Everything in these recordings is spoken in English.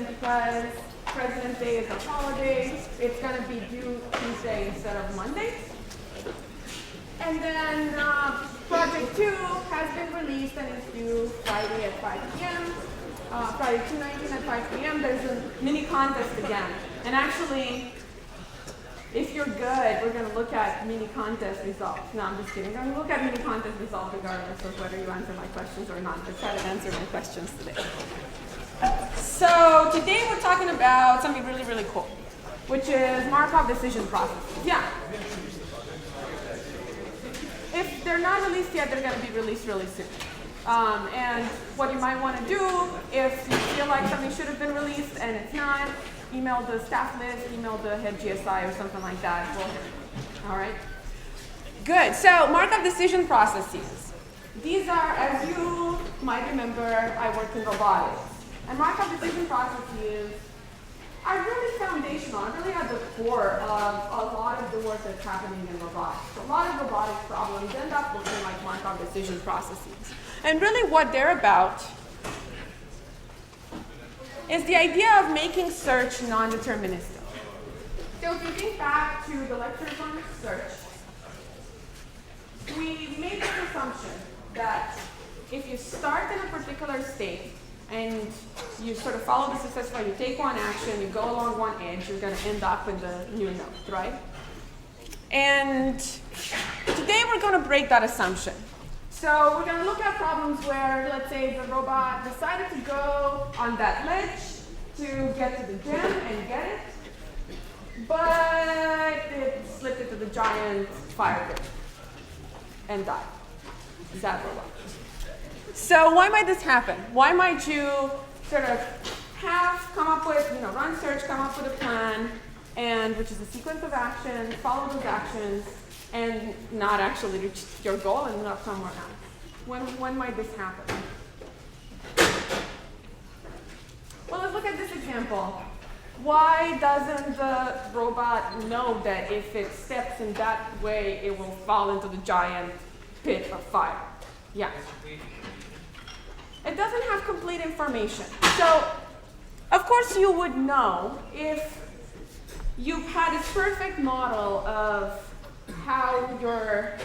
then because President's Day is a holiday, it's going to be due Tuesday instead of Monday. And then project 2 has been released and is due Friday at 5 p.m. Friday 2/19 at 5 p.m. There's a mini contest again. And actually, if you're good, we're going to look at mini contest results. No, I'm just kidding. We're going to look at mini contest results regardless of whether you answer my questions or not. But try to answer my questions today. So today we're talking about something really, really cool, which is Markov decision processes. Yeah. If they're not released yet, they're going to be released really soon. And what you might want to do, if you feel like something should have been released and it's not, email the staff list, email the head GSI or something like that. All right? Good. So Markov decision processes. These are, as you might remember, I worked in robotics. And Markov decision processes are really foundational, are really at the core of a lot of the work that's happening in robotics. A lot of robotics problems end up looking like Markov decision processes. And really what they're about is the idea of making search non-deterministic. So if you think back to the lectures on search, we made this assumption that if you start in a particular state and you sort of follow the success flow, you take one action, you go along one edge, you're going to end up in the new node, right? And today we're going to break that assumption. So we're going to look at problems where, let's say, the robot decided to go on that ledge to get to the gem and get it, but it slipped into the giant fire pit and died. Sad robot. So why might this happen? Why might you sort of come up with, run search, come up with a plan, and which is a sequence of actions, follow those actions, and not actually reach your goal and end up somewhere else? When might this happen? Well, let's look at this example. Why doesn't the robot know that if it steps in that way, it will fall into the giant pit of fire? Yeah. It doesn't have complete information. So, of course, you would know if you had a perfect model of how you're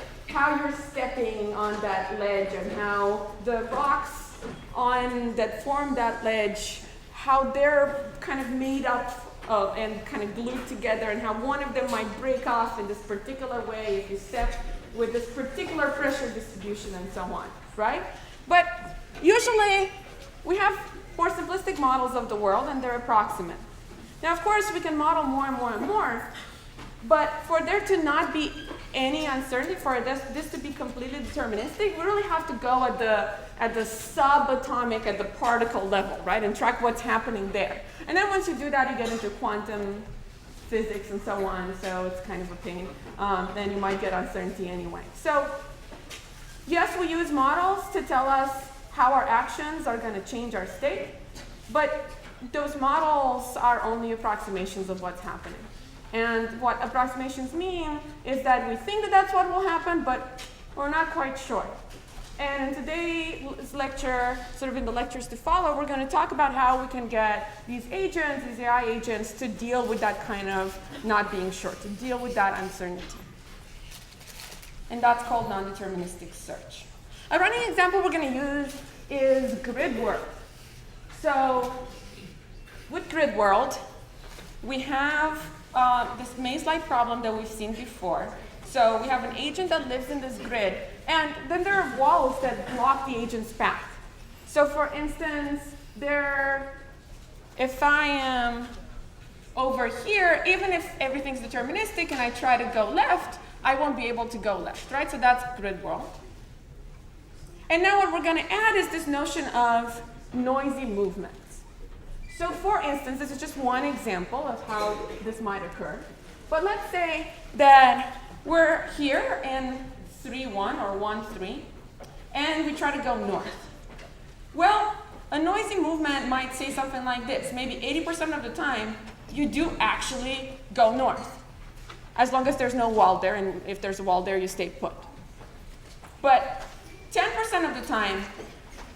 stepping on that ledge and how the rocks that form that ledge, how they're kind of made up of and kind of glued together, and how one of them might break off in this particular way if you step with this particular pressure distribution and so on, right? But usually we have more simplistic models of the world and they're approximate. Now, of course, we can model more and more and more, but for there to not be any uncertainty, for this to be completely deterministic, we really have to go at the subatomic, at the particle level, right, and track what's happening there. And then once you do that, you get into quantum physics and so on, so it's kind of a pain. Then you might get uncertainty anyway. So yes, we use models to tell us how our actions are going to change our state, but those models are only approximations of what's happening. And what approximations mean is that we think that that's what will happen, but we're not quite sure. And in today's lecture, sort of in the lectures to follow, we're going to talk about how we can get these agents, these AI agents, to deal with that kind of not being sure, to deal with that uncertainty. And that's called non-deterministic search. A running example we're going to use is Gridworld. So with Gridworld, we have this maze-like problem that we've seen before. So we have an agent that lives in this grid, and then there are walls that block the agent's path. So for instance, if I am over here, even if everything's deterministic and I try to go left, I won't be able to go left, right? So that's Gridworld. And now what we're going to add is this notion of noisy movements. So for instance, this is just one example of how this might occur. But let's say that we're here in 3-1 or 1-3, and we try to go north. Well, a noisy movement might say something like this. Maybe 80% of the time, you do actually go north, as long as there's no wall there, and if there's a wall there, you stay put. But 10% of the time,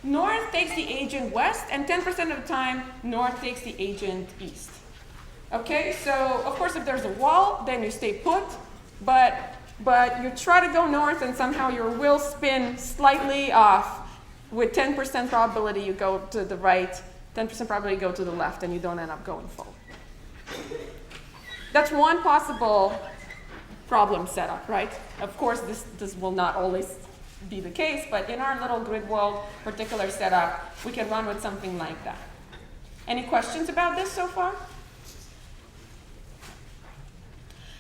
North takes the agent west, and 10% of the time, north takes the agent east. Okay, so of course if there's a wall, then you stay put, but you try to go north and somehow your wheel spin slightly off. With 10% probability you go to the right, 10% probability you go to the left, and you don't end up going forward. That's one possible problem setup, right? Of course, this will not always be the case, but in our little Gridworld particular setup, we can run with something like that. Any questions about this so far?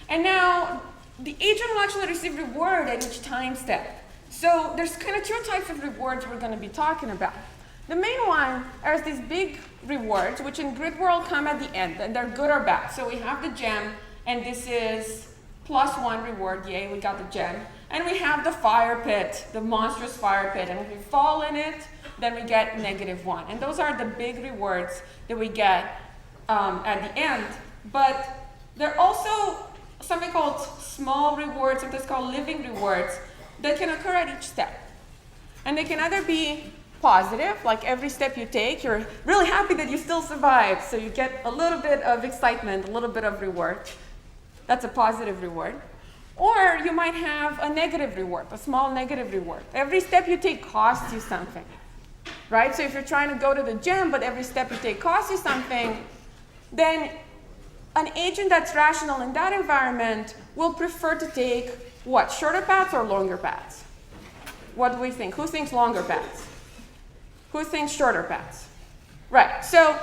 And now, the agent will actually receive reward at each time step. So there's kind of two types of rewards we're going to be talking about. The main one are these big rewards, which in Gridworld come at the end, and they're good or bad. So we have the gem, and this is +1 reward, yay, we got the gem. And we have the fire pit, the monstrous fire pit, and if we fall in it, then we get -1. And those are the big rewards that we get at the end. But there are also something called small rewards, sometimes called living rewards, that can occur at each step. And they can either be positive, like every step you take, you're really happy that you still survived, so you get a little bit of excitement, a little bit of reward. That's a positive reward. Or you might have a negative reward, a small negative reward. Every step you take costs you something, right? So if you're trying to go to the gym, but every step you take costs you something, then an agent that's rational in that environment will prefer to take what? Shorter paths or longer paths? What do we think? Who thinks longer paths? Who thinks shorter paths? Right. So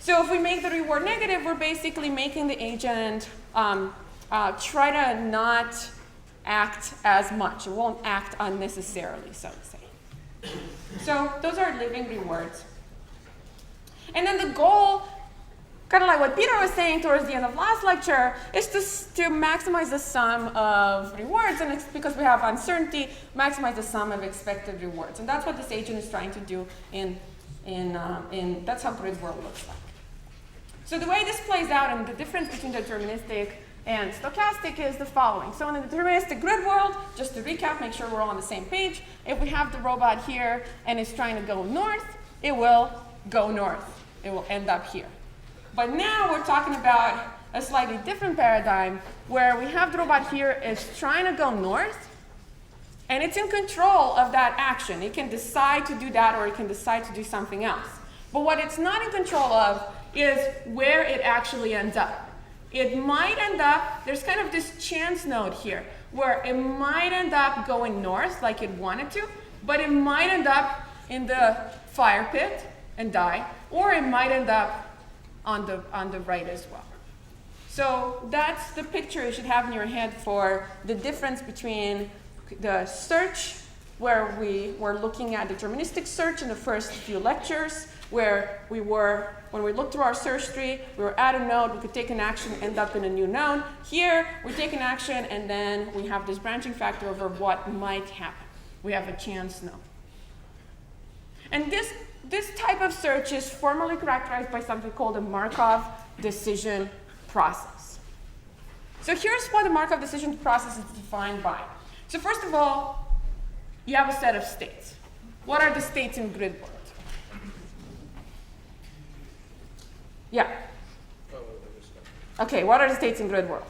if we make the reward negative, we're basically making the agent try to not act as much. It won't act unnecessarily, so to say. So those are living rewards. And then the goal, kind of like what Peter was saying towards the end of last lecture, is to maximize the sum of rewards, and it's because we have uncertainty, maximize the sum of expected rewards. And that's what this agent is trying to do that's how Gridworld looks like. So the way this plays out and the difference between deterministic and stochastic is the following. So in the deterministic Gridworld, just to recap, make sure we're all on the same page, if we have the robot here and it's trying to go north, it will go north. It will end up here. But now we're talking about a slightly different paradigm where we have the robot here is trying to go north, and it's in control of that action. It can decide to do that, or it can decide to do something else. But what it's not in control of is where it actually ends up. It might end up, there's kind of this chance node here, where it might end up going north like it wanted to, but it might end up in the fire pit and die, or it might end up on the right as well. So that's the picture you should have in your head for the difference between the search, where we were looking at deterministic search in the first few lectures, where when we looked through our search tree, we were at a node, we could take an action, end up in a new node. Here, we take an action, and then we have this branching factor over what might happen. We have a chance node. And this type of search is formally characterized by something called a Markov decision process. So here's what the Markov decision process is defined by. So first of all, you have a set of states. What are the states in Gridworld? Yeah. Okay, what are the states in Gridworld?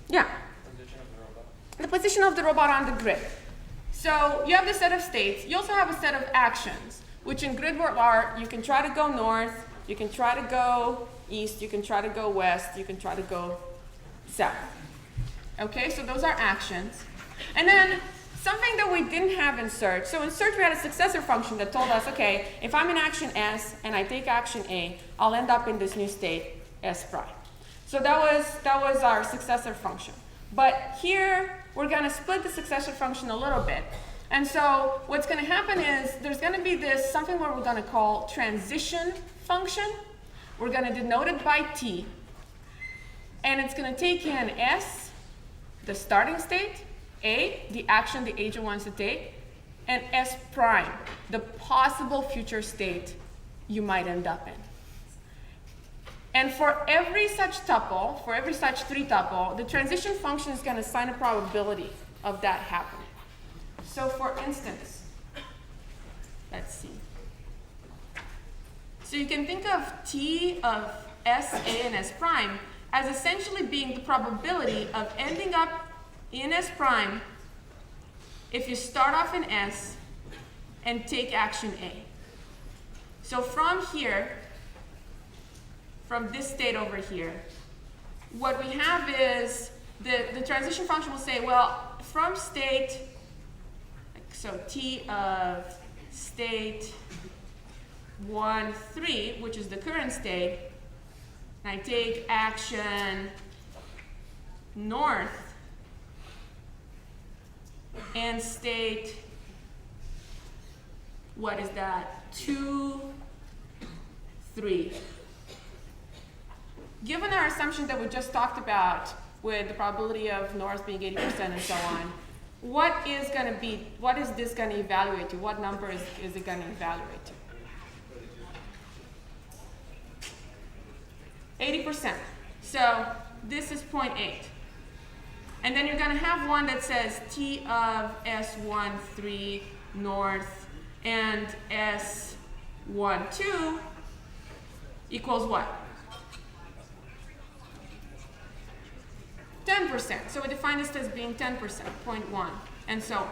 Yeah. The position of the robot on the grid. So you have this set of states. You also have a set of actions, which in Gridworld are, you can try to go north, you can try to go east, you can try to go west, you can try to go south. Okay, so those are actions. And then something that we didn't have in search. So in search we had a successor function that told us, okay, if I'm in action S and I take action A, I'll end up in this new state S prime. So that was our successor function. But here we're going to split the successor function a little bit. And so what's going to happen is there's going to be this something what we're going to call transition function. We're going to denote it by T. And it's going to take in S, the starting state, A, the action the agent wants to take, and S prime, the possible future state you might end up in. And for every such tuple, for every such 3 tuple, the transition function is going to assign a probability of that happening. So for instance, let's see. So you can think of T of S, A, and S prime as essentially being the probability of ending up in S prime if you start off in S and take action A. So from here, from this state over here, what we have is the transition function will say, well, from state, so T of state 1, 3, which is the current state, and I take action north, and state, what is that, 2, 3. Given our assumption that we just talked about with the probability of north being 80% and so on, what is this going to evaluate to? What number is it going to evaluate to? 80%. So this is 0.8. And then you're going to have one that says T of S1, 3 north and S1, 2 equals what? 10%. So we define this as being 10%, 0.1, and so on.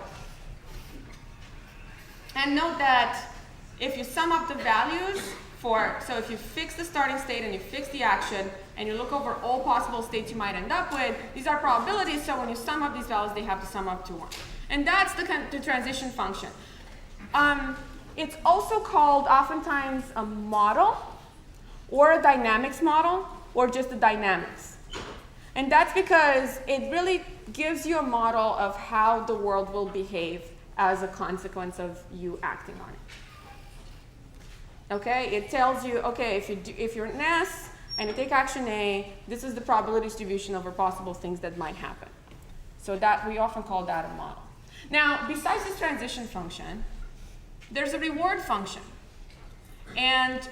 And note that if you sum up the values so if you fix the starting state and you fix the action and you look over all possible states you might end up with, these are probabilities, so when you sum up these values, they have to sum up to 1. And that's the transition function. It's also called oftentimes a model or a dynamics model or just the dynamics. And that's because it really gives you a model of how the world will behave as a consequence of you acting on it. Okay, it tells you, okay, if you're in S and you take action A, this is the probability distribution over possible things that might happen. So that we often call that a model. Now, besides this transition function, there's a reward function. And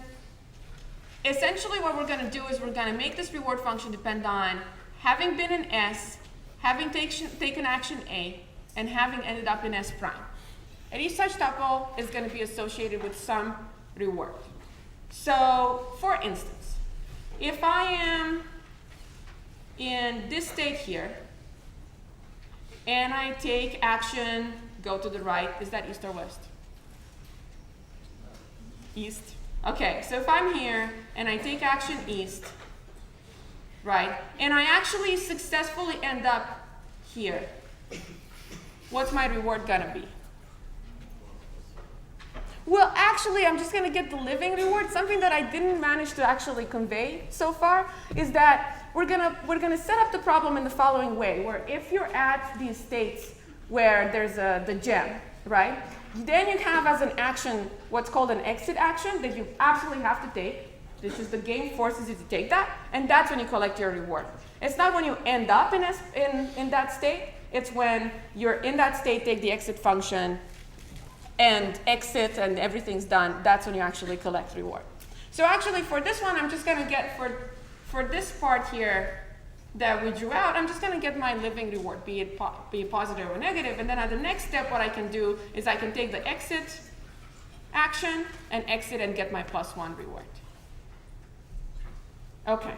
essentially what we're going to do is we're going to make this reward function depend on having been in S, having taken action A, and having ended up in S prime. And each such tuple is going to be associated with some reward. So, for instance, if I am in this state here, and I take action, go to the right, is that east or west? East. Okay, so if I'm here, and I take action east, right, and I actually successfully end up here, what's my reward gonna be? Well, actually, I'm just going to get the living reward. Something that I didn't manage to actually convey so far is that we're gonna set up the problem in the following way, where if you're at these states where there's the gem, right, then you have as an action what's called an exit action that you absolutely have to take. This is the game forces you to take that, and that's when you collect your reward. It's not when you end up in that state. It's when you're in that state, take the exit function, and exit and everything's done, that's when you actually collect reward. So actually for this one, I'm just going to get, for this part here that we drew out, I'm just going to get my living reward, be it positive or negative, and then at the next step what I can do is I can take the exit action and exit and get my +1 reward. Okay.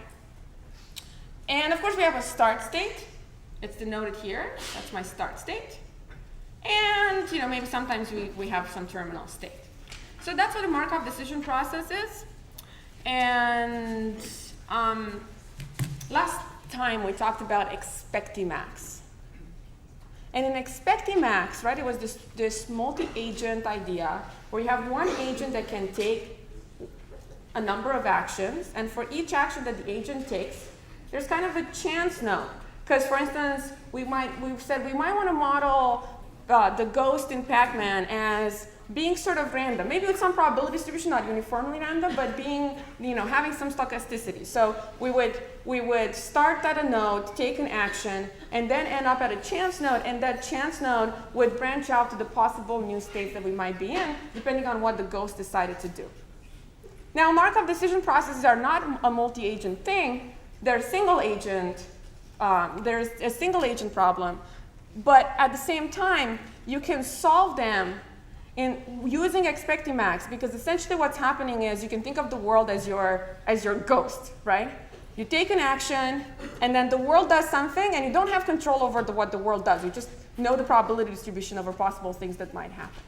And of course we have a start state. It's denoted here. That's my start state. And maybe sometimes we have some terminal state. So that's what the Markov decision process is. And last time we talked about expectimax. And in expectimax, right, it was this multi-agent idea where you have one agent that can take a number of actions, and for each action that the agent takes, there's kind of a chance node. Because for instance, we've said we might want to model the ghost in Pac-Man as being sort of random, maybe with some probability distribution, not uniformly random, but being, having some stochasticity. So we would start at a node, take an action, and then end up at a chance node, and that chance node would branch out to the possible new states that we might be in, depending on what the ghost decided to do. Now, Markov decision processes are not a multi-agent thing. They're single agent. There's a single agent problem. But at the same time, you can solve them in using expecting max, because essentially what's happening is you can think of the world as your ghost, right? You take an action, and then the world does something, and you don't have control over what the world does. You just know the probability distribution over possible things that might happen.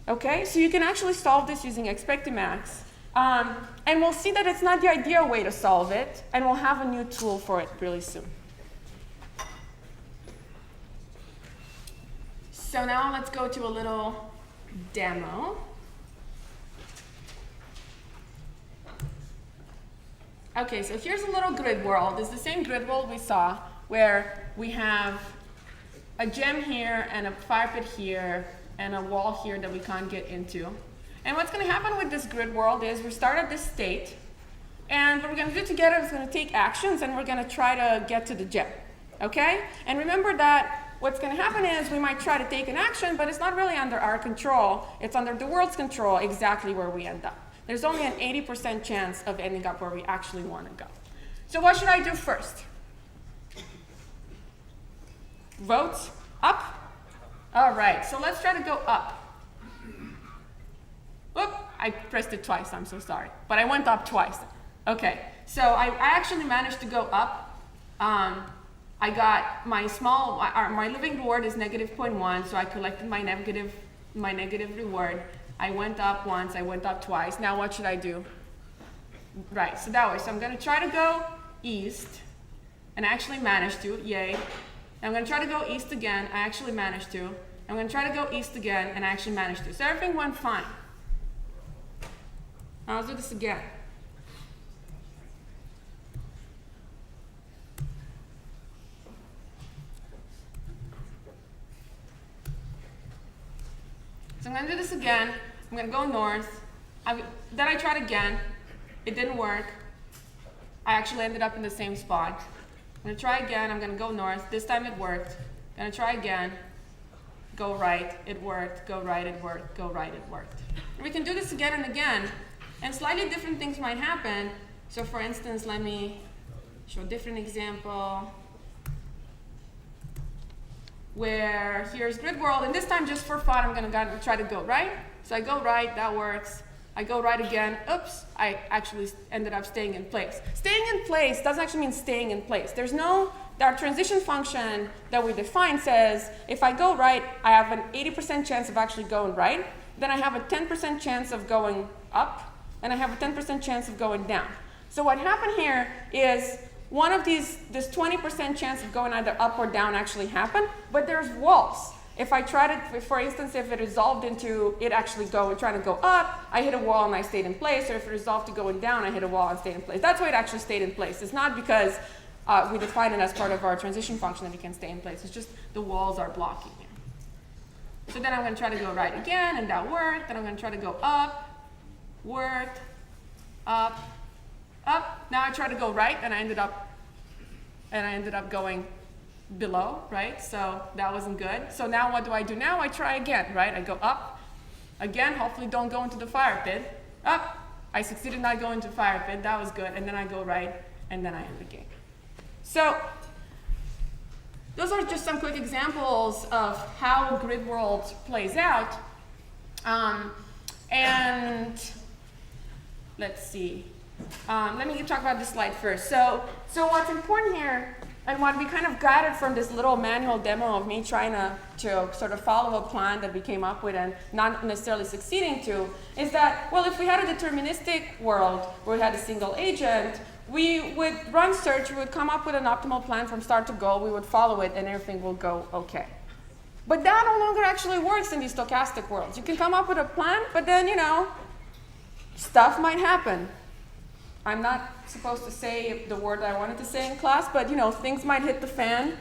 Okay, so you can actually solve this using expecting max. And we'll see that it's not the ideal way to solve it, and we'll have a new tool for it really soon. So now let's go to a little demo. Okay, so here's a little grid world. It's the same grid world we saw, where we have a gem here and a fire pit here and a wall here that we can't get into. And what's going to happen with this grid world is we start at this state, and what we're going to do together is going to take actions, and we're going to try to get to the gem. Okay? And remember that what's going to happen is we might try to take an action, but it's not really under our control. It's under the world's control exactly where we end up. There's only an 80% chance of ending up where we actually want to go. So what should I do first? Vote up? All right, so let's try to go up. Whoop, I pressed it twice, I'm so sorry. But I went up twice. Okay, so I actually managed to go up. I got my living reward is -0.1, so I collected my negative reward. I went up once, I went up twice. Now what should I do? Right, so that way. So I'm going to try to go east, and I actually managed to, yay. I'm going to try to go east again, I actually managed to. I'm going to try to go east again, and I actually managed to. So everything went fine. Now let's do this again. So I'm going to do this again. I'm going to go north. Then I tried again. It didn't work. I actually ended up in the same spot. I'm going to try again. I'm going to go north. This time it worked. I'm going to try again. Go right. It worked. Go right. It worked. Go right. It worked. And we can do this again and again. And slightly different things might happen. So for instance, let me show a different example, where here's Gridworld, and this time just for fun, I'm going to try to go right. So I go right, that works. I go right again. Oops, I actually ended up staying in place. Staying in place doesn't actually mean staying in place. Our transition function that we define says, if I go right, I have an 80% chance of actually going right. Then I have a 10% chance of going up, and I have a 10% chance of going down. So what happened here is one of this 20% chance of going either up or down actually happened, but there's walls. If I tried it, for instance, if it resolved into it actually trying to go up, I hit a wall and I stayed in place, or if it resolved to going down, I hit a wall and stayed in place. That's why it actually stayed in place. It's not because we define it as part of our transition function that it can stay in place. It's just the walls are blocking it. So then I'm going to try to go right again, and that worked. Then I'm going to try to go up, worked, up, up. Now I try to go right, and I ended up going below, right? So that wasn't good. So now what do I do now? I try again, right? I go up, again, hopefully don't go into the fire pit. Up, I succeeded not going into the fire pit, that was good. And then I go right, and then I end the game. So those are just some quick examples of how Gridworld plays out. And let's see. Let me talk about this slide first. So what's important here, and what we kind of guided from this little manual demo of me trying to sort of follow a plan that we came up with and not necessarily succeeding to, is that, well, if we had a deterministic world where we had a single agent, we would run search, we would come up with an optimal plan from start to goal, we would follow it, and everything will go okay. But that no longer actually works in these stochastic worlds. You can come up with a plan, but then, stuff might happen. I'm not supposed to say the word I wanted to say in class, but things might hit the fan,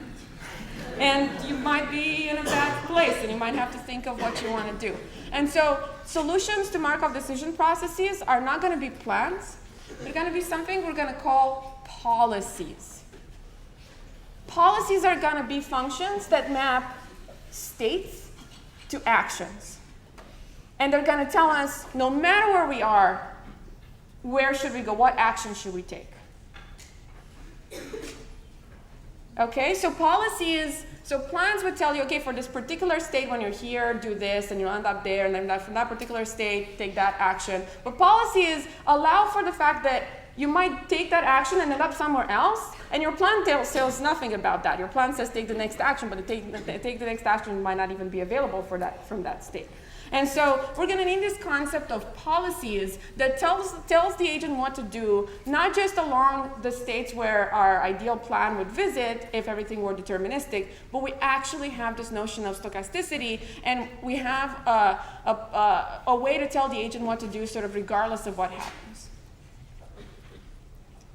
and you might be in a bad place, and you might have to think of what you want to do. And so solutions to Markov decision processes are not going to be plans. They're going to be something we're going to call policies. Policies are going to be functions that map states to actions. And they're going to tell us, no matter where we are, where should we go? What action should we take? Okay, so plans would tell you, okay, for this particular state, when you're here, do this, and you'll end up there, and then from that particular state, take that action. But policies allow for the fact that you might take that action and end up somewhere else, and your plan tells nothing about that. Your plan says take the next action, but take the next action might not even be available for that from that state. And so we're going to need this concept of policies that tells the agent what to do, not just along the states where our ideal plan would visit if everything were deterministic, but we actually have this notion of stochasticity, and we have a way to tell the agent what to do sort of regardless of what happens.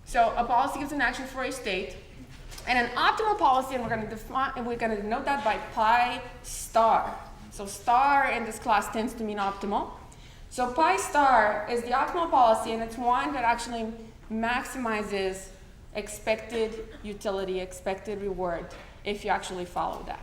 So a policy gives an action for a state, and an optimal policy, and we're going to denote that by pi star. So star in this class tends to mean optimal. So pi star is the optimal policy, and it's one that actually maximizes expected utility, expected reward, if you actually follow that.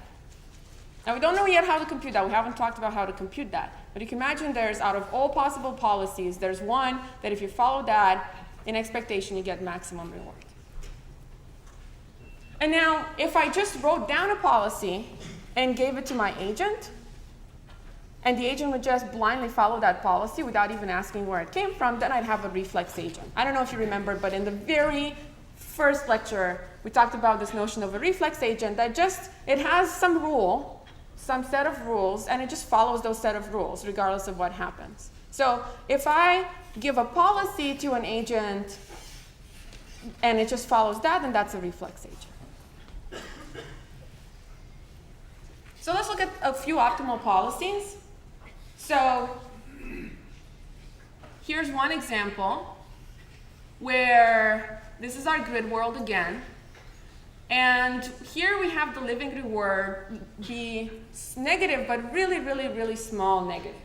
Now, we don't know yet how to compute that. We haven't talked about how to compute that. But you can imagine there's, out of all possible policies, there's one that if you follow that, in expectation, you get maximum reward. And now, if I just wrote down a policy and gave it to my agent, and the agent would just blindly follow that policy without even asking where it came from, then I'd have a reflex agent. I don't know if you remember, but in the very first lecture, we talked about this notion of a reflex agent that it has some rule, some set of rules, and it just follows those set of rules regardless of what happens. So if I give a policy to an agent and it just follows that, then that's a reflex agent. So let's look at a few optimal policies. So here's one example where this is our grid world again. And here we have the living reward be negative, but really, really, really small negative.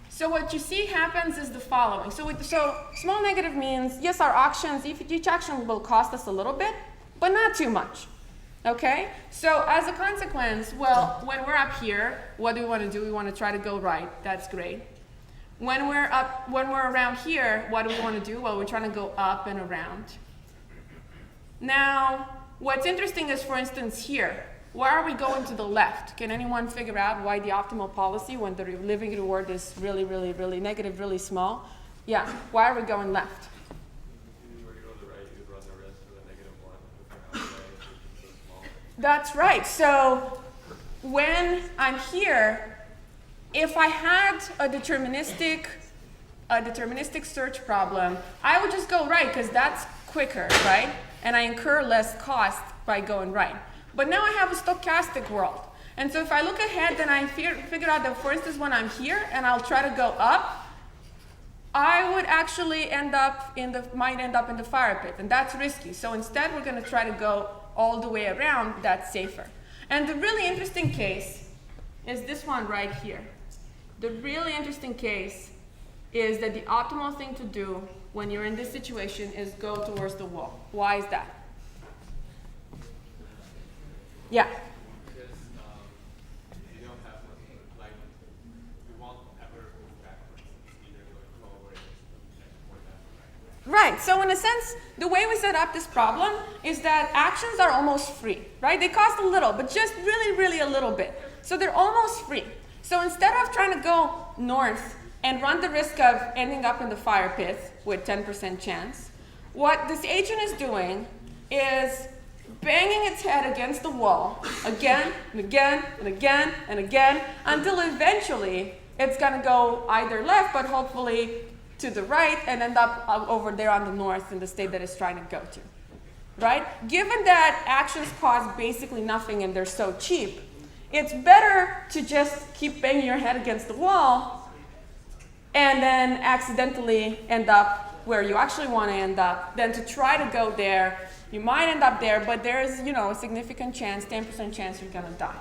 So what you see happens is the following. So small negative means, yes, our actions, each action will cost us a little bit, but not too much. Okay? So as a consequence, well, when we're up here, what do we want to do? We want to try to go right. That's great. When we're around here, what do we want to do? Well, we're trying to go up and around. Now, what's interesting is, for instance, here, why are we going to the left? Can anyone figure out why the optimal policy, when the living reward is really, really, really negative, really small? Yeah, why are we going left? That's right. So when I'm here, if I had a deterministic search problem, I would just go right because that's quicker, right? And I incur less cost by going right. But now I have a stochastic world. And so if I look ahead, then I figure out that, for instance, when I'm here and I'll try to go up, I would actually might end up in the fire pit, and that's risky. So instead, we're going to try to go all the way around. That's safer. And the really interesting case is this one right here. The really interesting case is that the optimal thing to do when you're in this situation is go towards the wall. Why is that? Yeah? Because you don't have, like, we won't ever move backwards. It's either going forward or backwards. Right. So in a sense, the way we set up this problem is that actions are almost free, right? They cost a little, but just really, really a little bit. So they're almost free. So instead of trying to go north and run the risk of ending up in the fire pit with 10% chance, what this agent is doing is banging its head against the wall again and again and again and again until eventually it's going to go either left, but hopefully to the right, and end up over there on the north in the state that it's trying to go to, right? Given that actions cost basically nothing and they're so cheap, it's better to just keep banging your head against the wall and then accidentally end up where you actually want to end up than to try to go there. You might end up there, but there's, a significant chance, 10% chance you're going to die.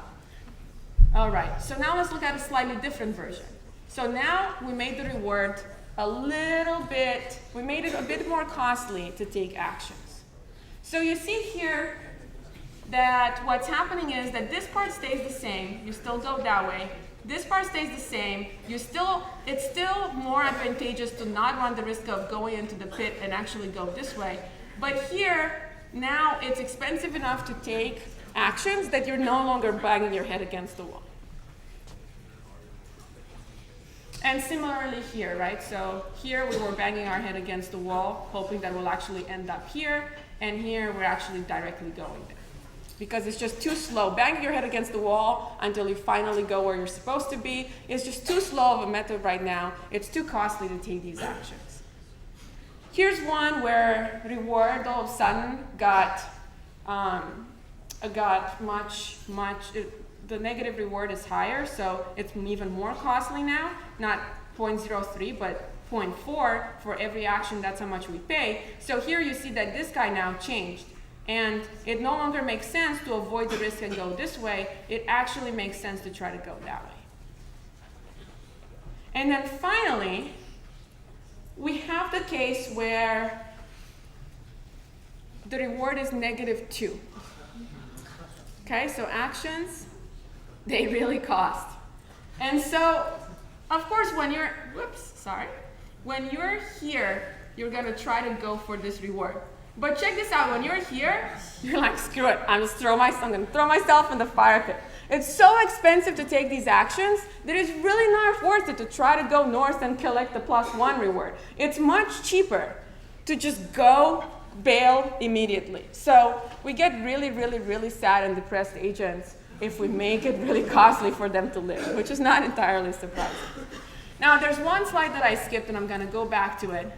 All right, so now let's look at a slightly different version. So now we made the reward we made it a bit more costly to take actions. So you see here that what's happening is that this part stays the same. You still go that way. This part stays the same. It's still more advantageous to not run the risk of going into the pit and actually go this way. But here, now it's expensive enough to take actions that you're no longer banging your head against the wall. And similarly here, right? So here we were banging our head against the wall, hoping that we'll actually end up here, and here we're actually directly going there. Because it's just too slow. Banging your head against the wall until you finally go where you're supposed to be is just too slow of a method right now. It's too costly to take these actions. Here's one where reward all of a sudden got the negative reward is higher, so it's even more costly now, not 0.03, but 0.4 for every action, that's how much we pay. So here you see that this guy now changed, and it no longer makes sense to avoid the risk and go this way. It actually makes sense to try to go that way. And then finally, we have the case where the reward is -2. Okay, so actions, they really cost. And so, of course, when you're here, you're gonna try to go for this reward. But check this out, when you're here, you're like, screw it, I'm gonna throw myself in the fire pit. It's so expensive to take these actions that it's really not worth it to try to go north and collect the +1 reward. It's much cheaper to just go bail immediately. So we get really, really, really sad and depressed agents if we make it really costly for them to live, which is not entirely surprising. Now, there's one slide that I skipped, and I'm going to go back to it,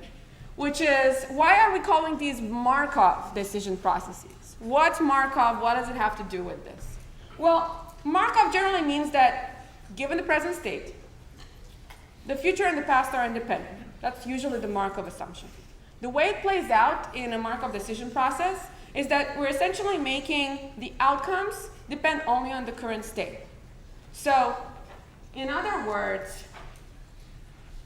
which is, why are we calling these Markov decision processes? What's Markov? What does it have to do with this? Well, Markov generally means that, given the present state, the future and the past are independent. That's usually the Markov assumption. The way it plays out in a Markov decision process is that we're essentially making the outcomes depend only on the current state. So, in other words,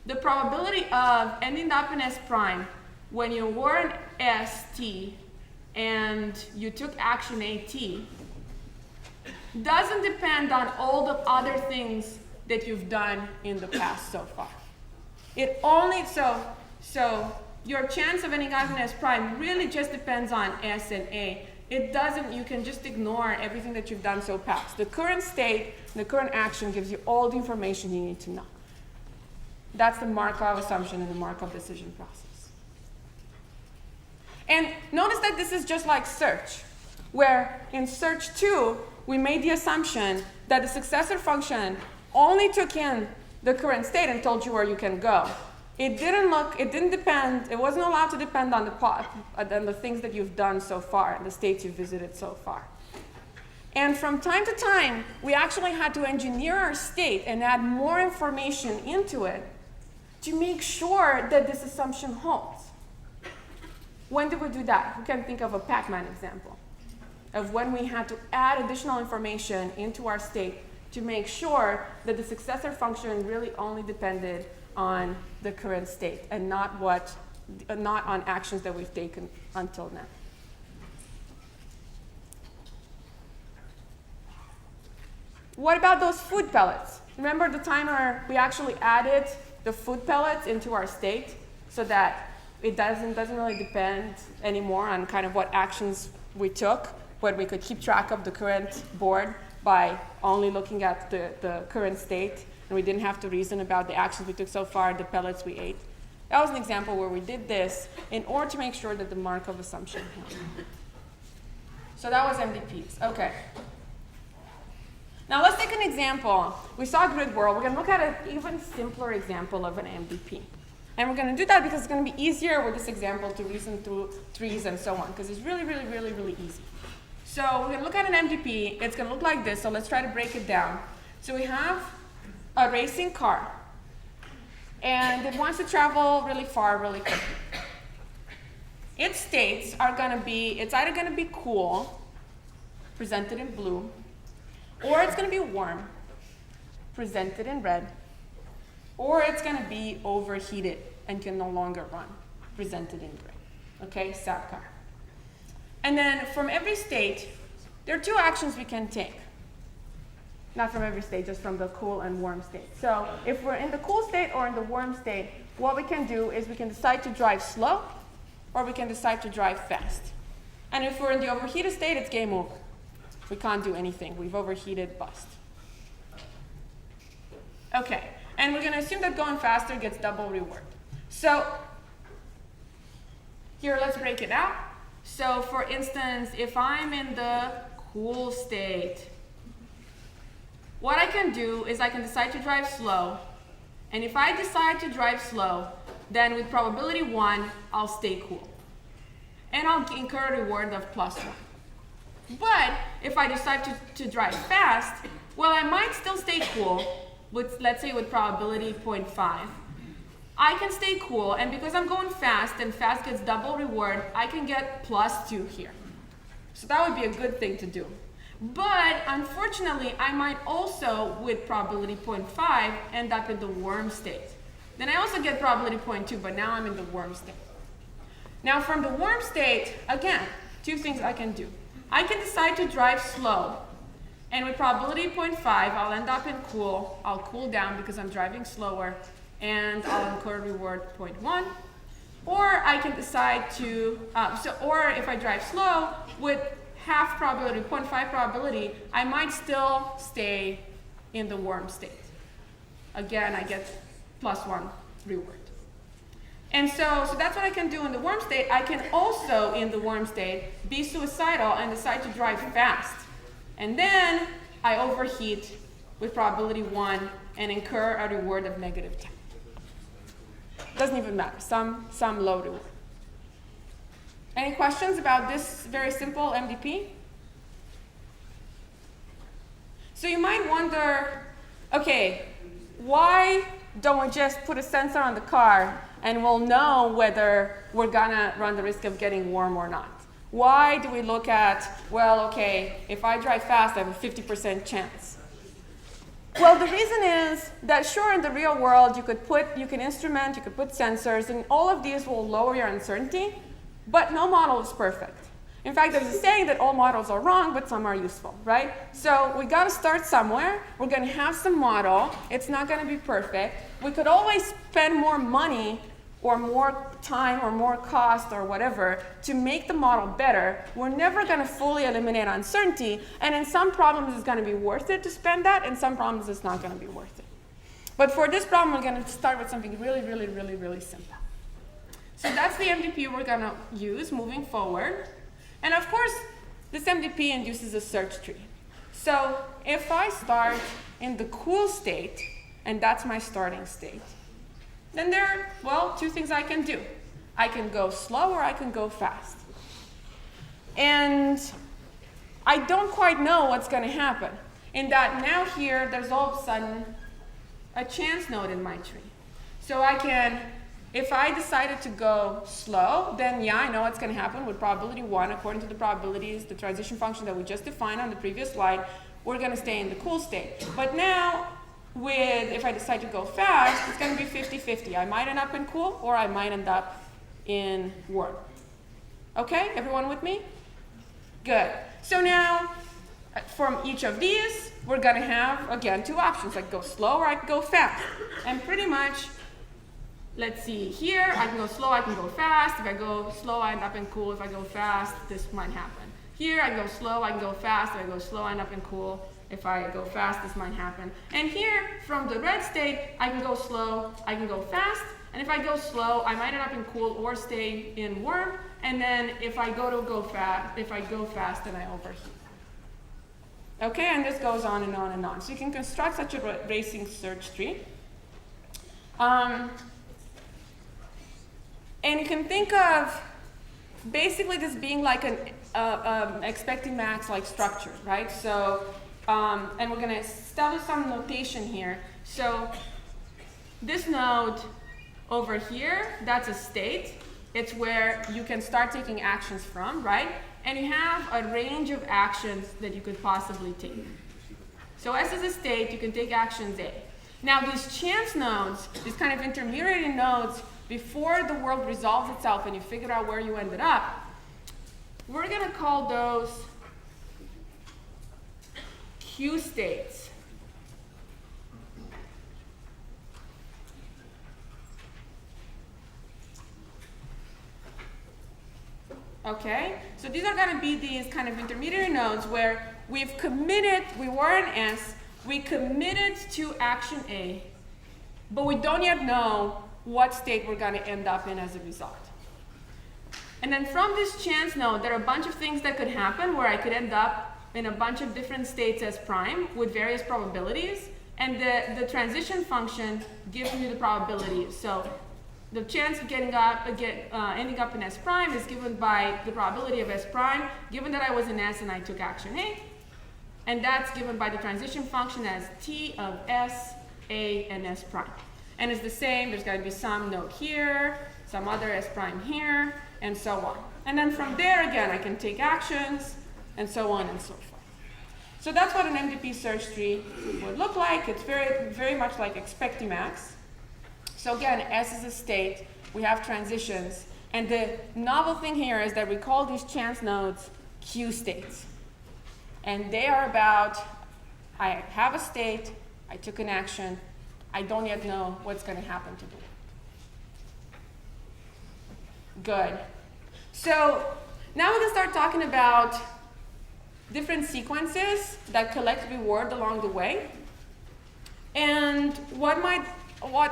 the probability of ending up in S prime when you were in ST and you took action AT doesn't depend on all the other things that you've done in the past so far. It only, so your chance of ending up in S prime really just depends on S and A. It doesn't, you can just ignore everything that you've done so past. The current state, the current action gives you all the information you need to know. That's the Markov assumption in the Markov decision process. And notice that this is just like search, where in search 2, we made the assumption that the successor function only took in the current state and told you where you can go. It didn't depend, it wasn't allowed to depend on the things that you've done so far, the states you've visited so far. And from time to time, we actually had to engineer our state and add more information into it to make sure that this assumption holds. When did we do that? We can think of a Pac-Man example of when we had to add additional information into our state to make sure that the successor function really only depended on the current state and not on actions that we've taken until now. What about those food pellets? Remember the time where we actually added the food pellets into our state so that it doesn't really depend anymore on kind of what actions we took, but we could keep track of the current board by only looking at the current state, and we didn't have to reason about the actions we took so far, the pellets we ate. That was an example where we did this in order to make sure that the Markov assumption held. So that was MDPs. Okay. Now let's take an example. We saw Gridworld. We're going to look at an even simpler example of an MDP. And we're going to do that because it's going to be easier with this example to reason through trees and so on, because it's really, really, really, really easy. So we're going to look at an MDP. It's going to look like this, so let's try to break it down. So we have a racing car, and it wants to travel really far, really quickly. Its states are going to be, it's either going to be cool, presented in blue, or it's going to be warm, presented in red, or it's going to be overheated and can no longer run, presented in gray. Okay, sad car. And then from every state, there are two actions we can take. Not from every state, just from the cool and warm state. So if we're in the cool state or in the warm state, what we can do is we can decide to drive slow or we can decide to drive fast. And if we're in the overheated state, it's game over. We can't do anything. We've overheated, bust. Okay, and we're going to assume that going faster gets double reward. So here, let's break it out. So for instance, if I'm in the cool state, what I can do is I can decide to drive slow. And if I decide to drive slow, then with probability 1, I'll stay cool. And I'll incur a reward of +1. But if I decide to drive fast, well, I might still stay cool, with, let's say with probability 0.5. I can stay cool, and because I'm going fast, and fast gets double reward, I can get +2 here. So that would be a good thing to do. But unfortunately, I might also, with probability 0.5, end up in the worm state. Then I also get probability 0.2, but now I'm in the worm state. Now from the worm state, again, 2 things I can do. I can decide to drive slow, and with probability 0.5, I'll end up in cool. I'll cool down because I'm driving slower, and I'll incur reward 0.1. Or I can decide to, or if I drive slow, with half probability, 0.5 probability, I might still stay in the worm state. Again, I get +1 reward. And so that's what I can do in the worm state. I can also, in the worm state, be suicidal and decide to drive fast. And then I overheat with probability 1 and incur a reward of -10. Doesn't even matter, some low reward. Any questions about this very simple MDP? So you might wonder, okay, why don't we just put a sensor on the car and we'll know whether we're gonna run the risk of getting warm or not? Why do we look at, well, okay, if I drive fast, I have a 50% chance? Well, the reason is that sure, in the real world, you can instrument, you could put sensors, and all of these will lower your uncertainty, but no model is perfect. In fact, there's a saying that all models are wrong, but some are useful, right? So we got to start somewhere. We're going to have some model. It's not going to be perfect. We could always spend more money or more time or more cost or whatever to make the model better. We're never going to fully eliminate uncertainty, and in some problems it's going to be worth it to spend that, and some problems it's not going to be worth it. But for this problem, we're going to start with something really, really, really, really simple. So that's the MDP we're going to use moving forward. And of course, this MDP induces a search tree. So if I start in the cool state, and that's my starting state, then there are, well, 2 things I can do. I can go slow or I can go fast. And I don't quite know what's going to happen. In that now here, there's all of a sudden a chance node in my tree. So I can, if I decided to go slow, then yeah, I know what's going to happen with probability 1, according to the probabilities, the transition function that we just defined on the previous slide, we're going to stay in the cool state. But now, if I decide to go fast, it's going to be 50-50. I might end up in cool, or I might end up in warm. Okay, everyone with me? Good. So now, from each of these, we're going to have, again, 2 options. I can go slow or I can go fast. And pretty much, let's see, here, I can go slow, I can go fast. If I go slow, I end up in cool. If I go fast, this might happen. Here, I can go slow, I can go fast. If I go slow, I end up in cool. If I go fast, this might happen. And here, from the red state, I can go slow, I can go fast. And if I go slow, I might end up in cool or stay in warm. And then if I go fast, then I overheat. Okay, and this goes on and on and on. So you can construct such a racing search tree. And you can think of basically this being like an expecting max like structure, right? So, and we're going to establish some notation here. So this node over here, that's a state. It's where you can start taking actions from, right? And you have a range of actions that you could possibly take. So S is a state, you can take actions A. Now these chance nodes, these kind of intermediate nodes, before the world resolves itself and you figure out where you ended up, we're going to call those Q states. Okay? So these are going to be these kind of intermediary nodes where we've committed, we were in S, we committed to action A, but we don't yet know what state we're going to end up in as a result. And then from this chance node, there are a bunch of things that could happen where I could end up in a bunch of different states as prime with various probabilities. And the transition function gives me the probabilities. So the chance of ending up in S prime is given by the probability of S prime, given that I was in S and I took action A. And that's given by the transition function as T of S, A, and S prime. And it's the same, there's going to be some node here, some other S prime here, and so on. And then from there, again, I can take actions, and so on and so forth. So that's what an MDP search tree would look like. It's very, very much like expectimax. So again, S is a state, we have transitions, and the novel thing here is that we call these chance nodes Q states. And they are about, I have a state, I took an action, I don't yet know what's going to happen to it. Good. So now we're going to start talking about different sequences that collect reward along the way, and what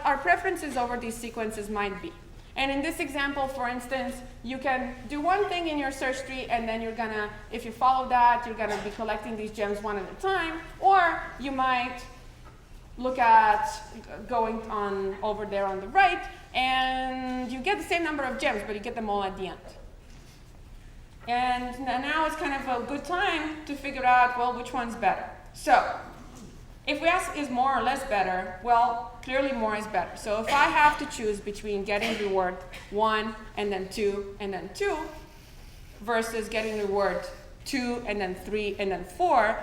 our preferences over these sequences might be. And in this example, for instance, you can do one thing in your search tree, and then you're gonna, if you follow that, you're gonna be collecting these gems one at a time, or you might look at going on over there on the right, and you get the same number of gems, but you get them all at the end. And now it's kind of a good time to figure out, well, which one's better. So if we ask, is more or less better? Well, clearly more is better. So if I have to choose between getting reward 1 and then 2 and then 2 versus getting reward 2 and then 3 and then 4,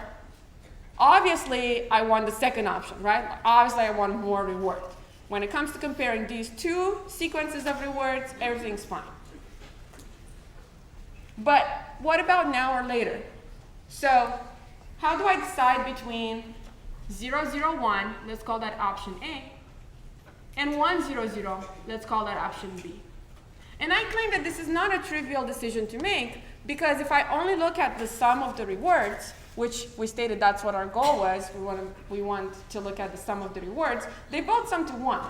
obviously I want the second option, right? Obviously I want more reward. When it comes to comparing these two sequences of rewards, everything's fine. But what about now or later? So how do I decide between 0, 0, 1, let's call that option A, and 1, 0, 0, let's call that option B. And I claim that this is not a trivial decision to make, because if I only look at the sum of the rewards, which we stated that's what our goal was, we want to look at the sum of the rewards, they both sum to 1,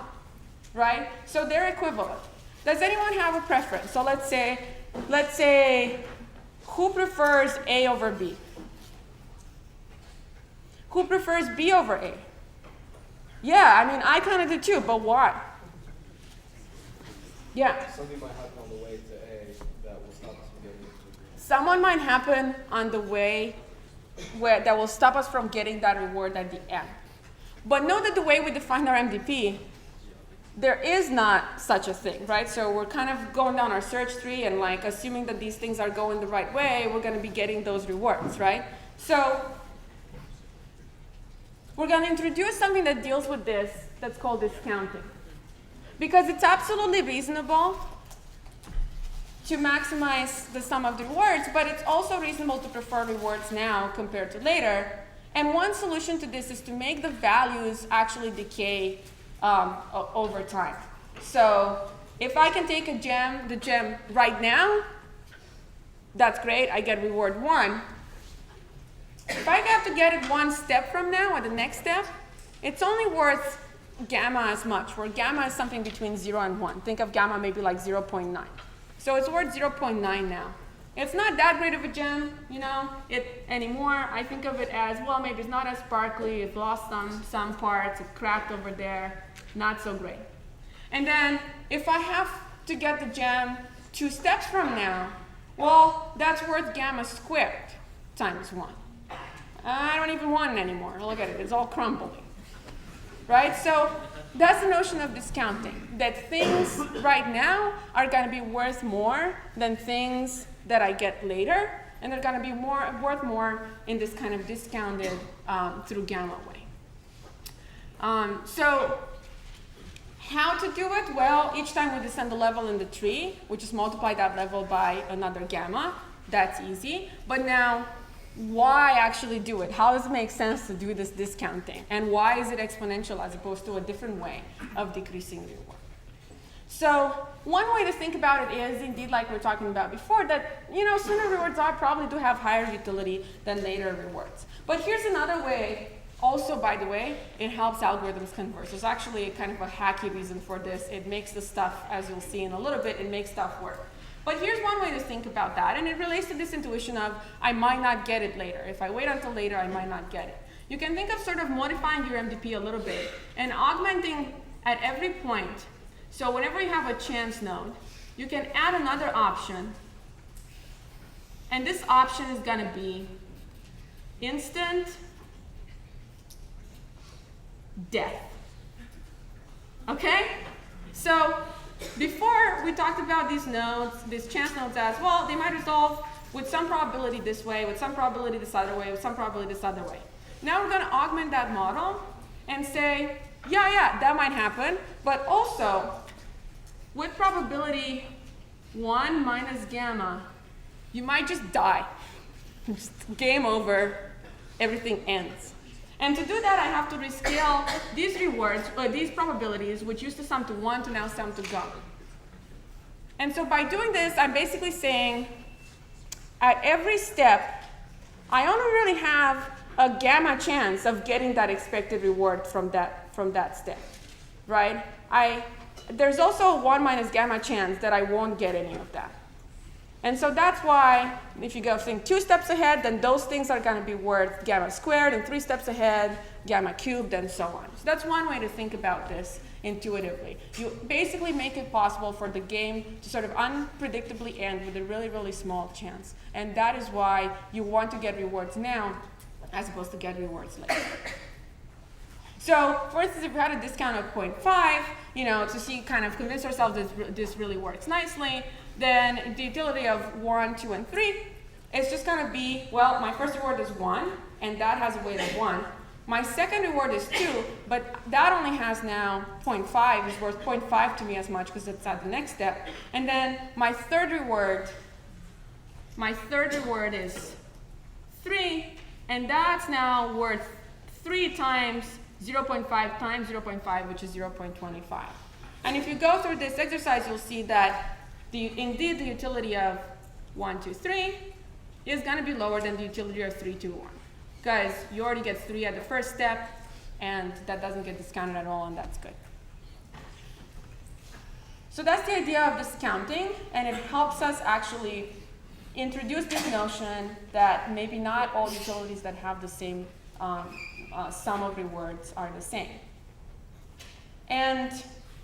right? So they're equivalent. Does anyone have a preference? So let's say, who prefers A over B? Who prefers B over A? Yeah, I mean, I kind of do too, but why? Yeah? Something might happen on the way to A that will stop us from getting to B. Someone might happen on the way that will stop us from getting that reward at the end. But note that the way we define our MDP, there is not such a thing, right? So we're kind of going down our search tree and like assuming that these things are going the right way, we're going to be getting those rewards, right? So we're going to introduce something that deals with this that's called discounting. Because it's absolutely reasonable to maximize the sum of the rewards, but it's also reasonable to prefer rewards now compared to later. And one solution to this is to make the values actually decay over time. So if I can take the gem right now, that's great, I get reward 1. If I have to get it one step from now, or the next step, it's only worth gamma as much, where gamma is something between 0 and 1. Think of gamma maybe like 0.9. So it's worth 0.9 now. It's not that great of a gem, you know, anymore. I think of it as, well, maybe it's not as sparkly, it lost some parts, it cracked over there, not so great. And then if I have to get the gem 2 steps from now, well, that's worth gamma squared times 1. I don't even want it anymore. Look at it, it's all crumbling, right? So that's the notion of discounting, that things right now are going to be worth more than things that I get later, and they're going to be worth more in this kind of discounted through gamma way. So how to do it? Well, each time we descend a level in the tree, we just multiply that level by another gamma. That's easy. But now, why actually do it? How does it make sense to do this discounting? And why is it exponential as opposed to a different way of decreasing the reward? So one way to think about it is indeed like we were talking about before, that sooner rewards probably do have higher utility than later rewards. But here's another way. Also, by the way, it helps algorithms converge. There's actually kind of a hacky reason for this. It makes the stuff, as you'll see in a little bit, it makes stuff work. But here's one way to think about that, and it relates to this intuition of I might not get it later. If I wait until later, I might not get it. You can think of sort of modifying your MDP a little bit and augmenting at every point. So whenever you have a chance node, you can add another option, and this option is going to be instant death. Okay? So before we talked about these nodes, these chance nodes as, well, they might resolve with some probability this way, with some probability this other way, with some probability this other way. Now we're going to augment that model and say, yeah, that might happen, but also with probability 1 minus gamma, you might just die. Just game over, everything ends. And to do that, I have to rescale these rewards, or these probabilities, which used to sum to 1 to now sum to gamma. And so by doing this, I'm basically saying at every step, I only really have a gamma chance of getting that expected reward from that step, right? There's also a 1 minus gamma chance that I won't get any of that. And so that's why, if you go think 2 steps ahead, then those things are going to be worth gamma squared, and 3 steps ahead, gamma cubed, and so on. So that's one way to think about this intuitively. You basically make it possible for the game to sort of unpredictably end with a really, really small chance. And that is why you want to get rewards now as opposed to get rewards later. So, for instance, if we had a discount of 0.5, to see, kind of convince ourselves that this really works nicely, then the utility of 1, 2, and 3 is just going to be, well, my first reward is 1, and that has a weight of 1. My second reward is 2, but that only has now 0.5, is worth 0.5 to me as much because it's at the next step. And then my third reward is 3, and that's now worth 3 times 0.5 times 0.5, which is 0.25. And if you go through this exercise, you'll see that indeed the utility of 1, 2, 3 is going to be lower than the utility of 3, 2, 1. Because you already get 3 at the first step, and that doesn't get discounted at all, and that's good. So that's the idea of discounting, and it helps us actually introduce this notion that maybe not all utilities that have the same sum of rewards are the same. And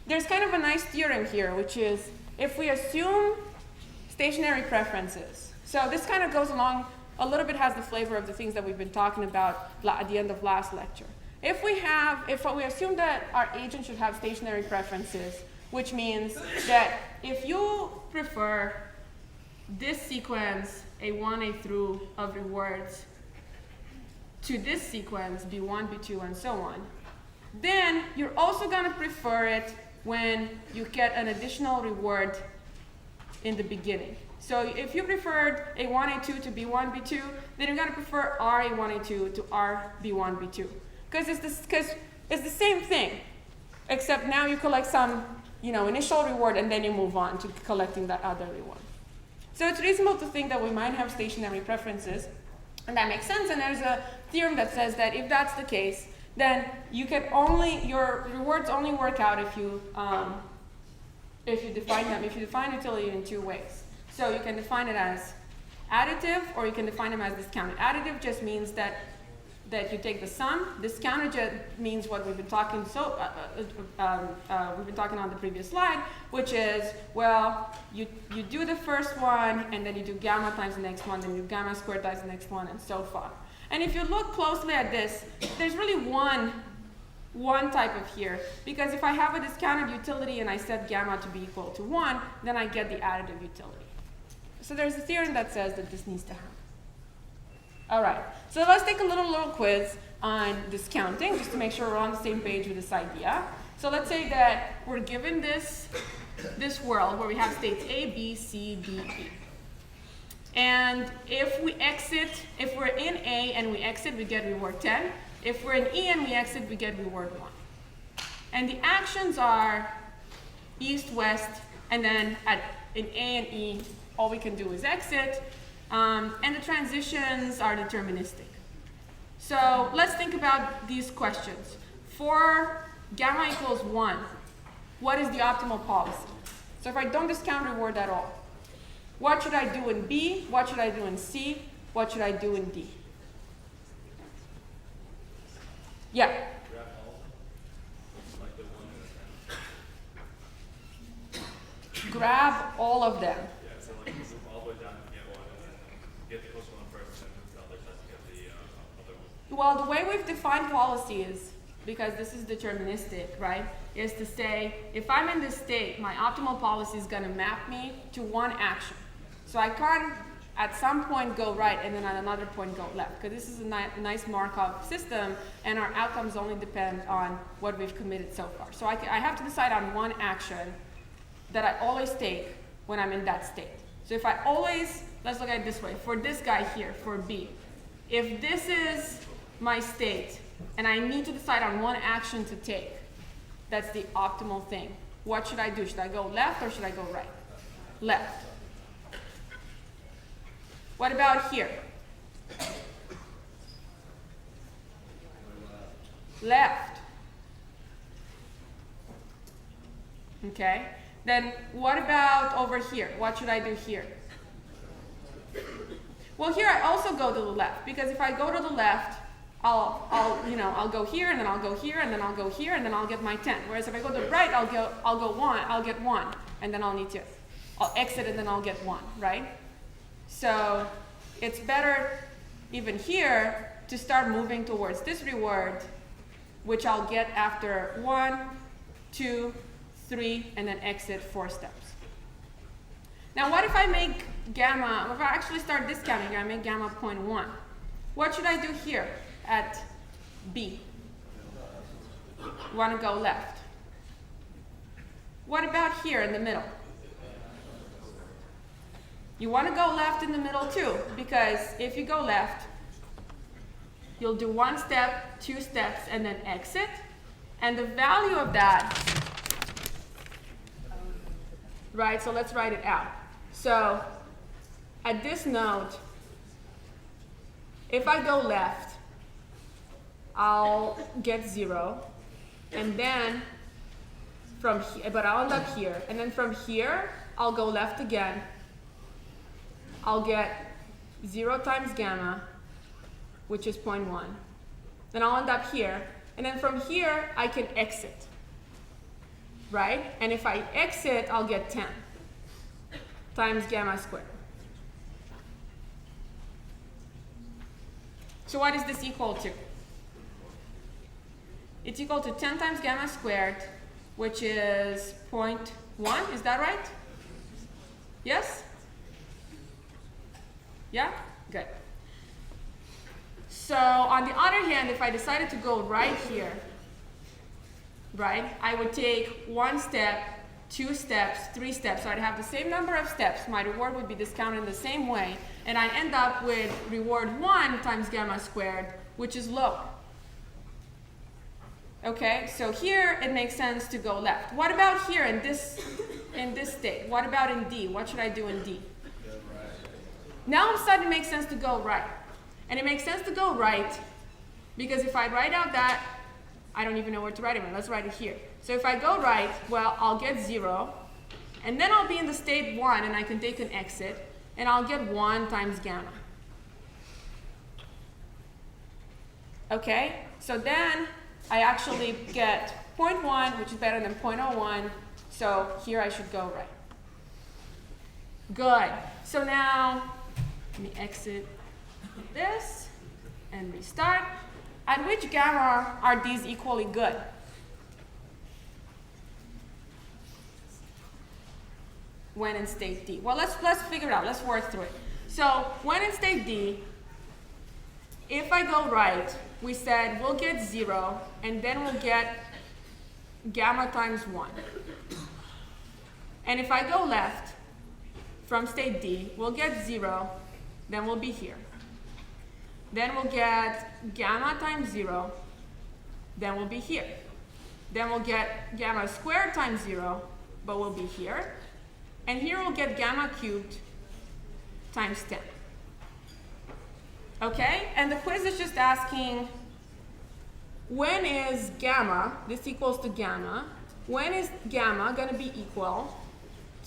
there's kind of a nice theorem here, which is if we assume stationary preferences. So this kind of goes along, a little bit has the flavor of the things that we've been talking about at the end of last lecture. If we assume that our agent should have stationary preferences, which means that if you prefer this sequence, A1, A through of rewards, to this sequence, B1, B2, and so on, then you're also going to prefer it when you get an additional reward in the beginning. So if you preferred A1, A2 to B1, B2, then you're going to prefer R A1, A2 R B1, B2. Because it's the same thing, except now you collect some initial reward, and then you move on to collecting that other reward. So it's reasonable to think that we might have stationary preferences, and that makes sense. And there's a theorem that says that if that's the case, then your rewards only work out if you define them. If you define utility in 2 ways. So you can define it as additive, or you can define them as discounted. Additive just means that you take the sum. Discounted just means what we've been talking we've been talking on the previous slide, which is, well, you do the first one, and then you do gamma times the next one, then you do gamma squared times the next one, and so far. And if you look closely at this, there's really one type of here, because if I have a discounted utility and I set gamma to be equal to 1, then I get the additive utility. So there's a theorem that says that this needs to happen. All right, so let's take a little quiz on discounting, just to make sure we're on the same page with this idea. So let's say that we're given this world where we have states A, B, C, D, E. And if we're in A and we exit, we get reward 10. If we're in E and we exit, we get reward 1. And the actions are east, west, and then in A and E, all we can do is exit. And the transitions are deterministic. So let's think about these questions. For gamma equals 1, what is the optimal policy? So if I don't discount reward at all, what should I do in B? What should I do in C? What should I do in D? Yeah. Grab all of them. Yeah, so like move all the way down to get one, and then get the close one first, and move the other side to get the other one. Well, the way we've defined policy is, because this is deterministic, right, is to say, if I'm in this state, my optimal policy is going to map me to one action. So I can't at some point go right and then at another point go left, because this is a nice Markov system, and our outcomes only depend on what we've committed so far. So I have to decide on one action that I always take when I'm in that state. So if I always, let's look at it this way, for this guy here, for B, if this is my state, and I need to decide on one action to take, that's the optimal thing. What should I do? Should I go left or should I go right? Left. What about here? Left. Okay. Then what about over here? What should I do here? Well, here I also go to the left, because if I go to the left, I'll go here, and then I'll go here, and then I'll go here, and then I'll get my 10. Whereas if I go to the right, I'll get 1, and then I'll exit, and then I'll get 1, right? So it's better even here to start moving towards this reward, which I'll get after 1, 2, 3, and then exit 4 steps. Now what if I make gamma, if I actually start discounting, I make gamma 0.1. What should I do here at B? Want to go left. What about here in the middle? You want to go left in the middle too, because if you go left, you'll do 1 step, 2 steps, and then exit. And the value of that, right, so let's write it out. So at this node, if I go left, I'll get 0, and then from here, but I'll end up here, and then from here, I'll go left again. I'll get 0 times gamma, which is 0.1. Then I'll end up here, and then from here, I can exit, right? And if I exit, I'll get 10 times gamma squared. So what is this equal to? It's equal to 10 times gamma squared, which is 0.1. Is that right? Yes? Yeah? Good. So on the other hand, if I decided to go right here, right, I would take 1 step, 2 steps, 3 steps. So I'd have the same number of steps. My reward would be discounted the same way. And I end up with reward 1 times gamma squared, which is low. Okay, so here it makes sense to go left. What about here in this state? What about in D? What should I do in D? Now all of a sudden it makes sense to go right. And it makes sense to go right because if I write out that, I don't even know where to write it. Let's write it here. So if I go right, well, I'll get 0. And then I'll be in the state 1 and I can take an exit. And I'll get 1 times gamma. Okay, so then I actually get 0.1, which is better than 0.01. So here I should go right. Good. So now let me exit this and restart. At which gamma are these equally good? When in state D. Well, let's figure it out. Let's work through it. So when in state D, if I go right, we said we'll get 0, and then we'll get gamma times 1. And if I go left from state D, we'll get 0, then we'll be here. Then we'll get gamma times 0, then we'll be here. Then we'll get gamma squared times 0, but will be here. And here we'll get gamma cubed times 10. Okay, and the quiz is just asking, when is gamma, this equals to gamma, when is gamma going to be equal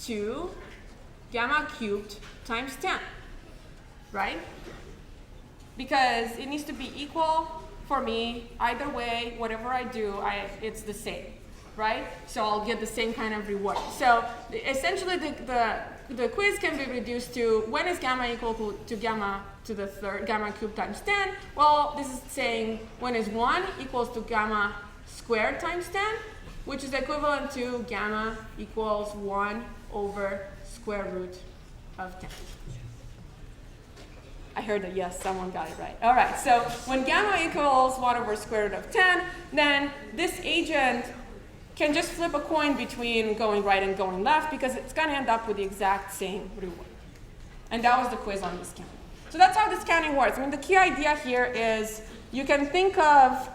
to gamma cubed times 10, right? Because it needs to be equal for me, either way, whatever I do, it's the same, right? So I'll get the same kind of reward. So essentially the quiz can be reduced to, when is gamma equal to gamma to the third, gamma cubed times 10? Well, this is saying when is 1 equals to gamma squared times 10, which is equivalent to gamma equals 1 over square root of 10. I heard a yes, someone got it right. All right, so when gamma equals 1 over square root of 10, then this agent can just flip a coin between going right and going left because it's going to end up with the exact same reward. And that was the quiz on discounting. So that's how discounting works. I mean, the key idea here is you can think of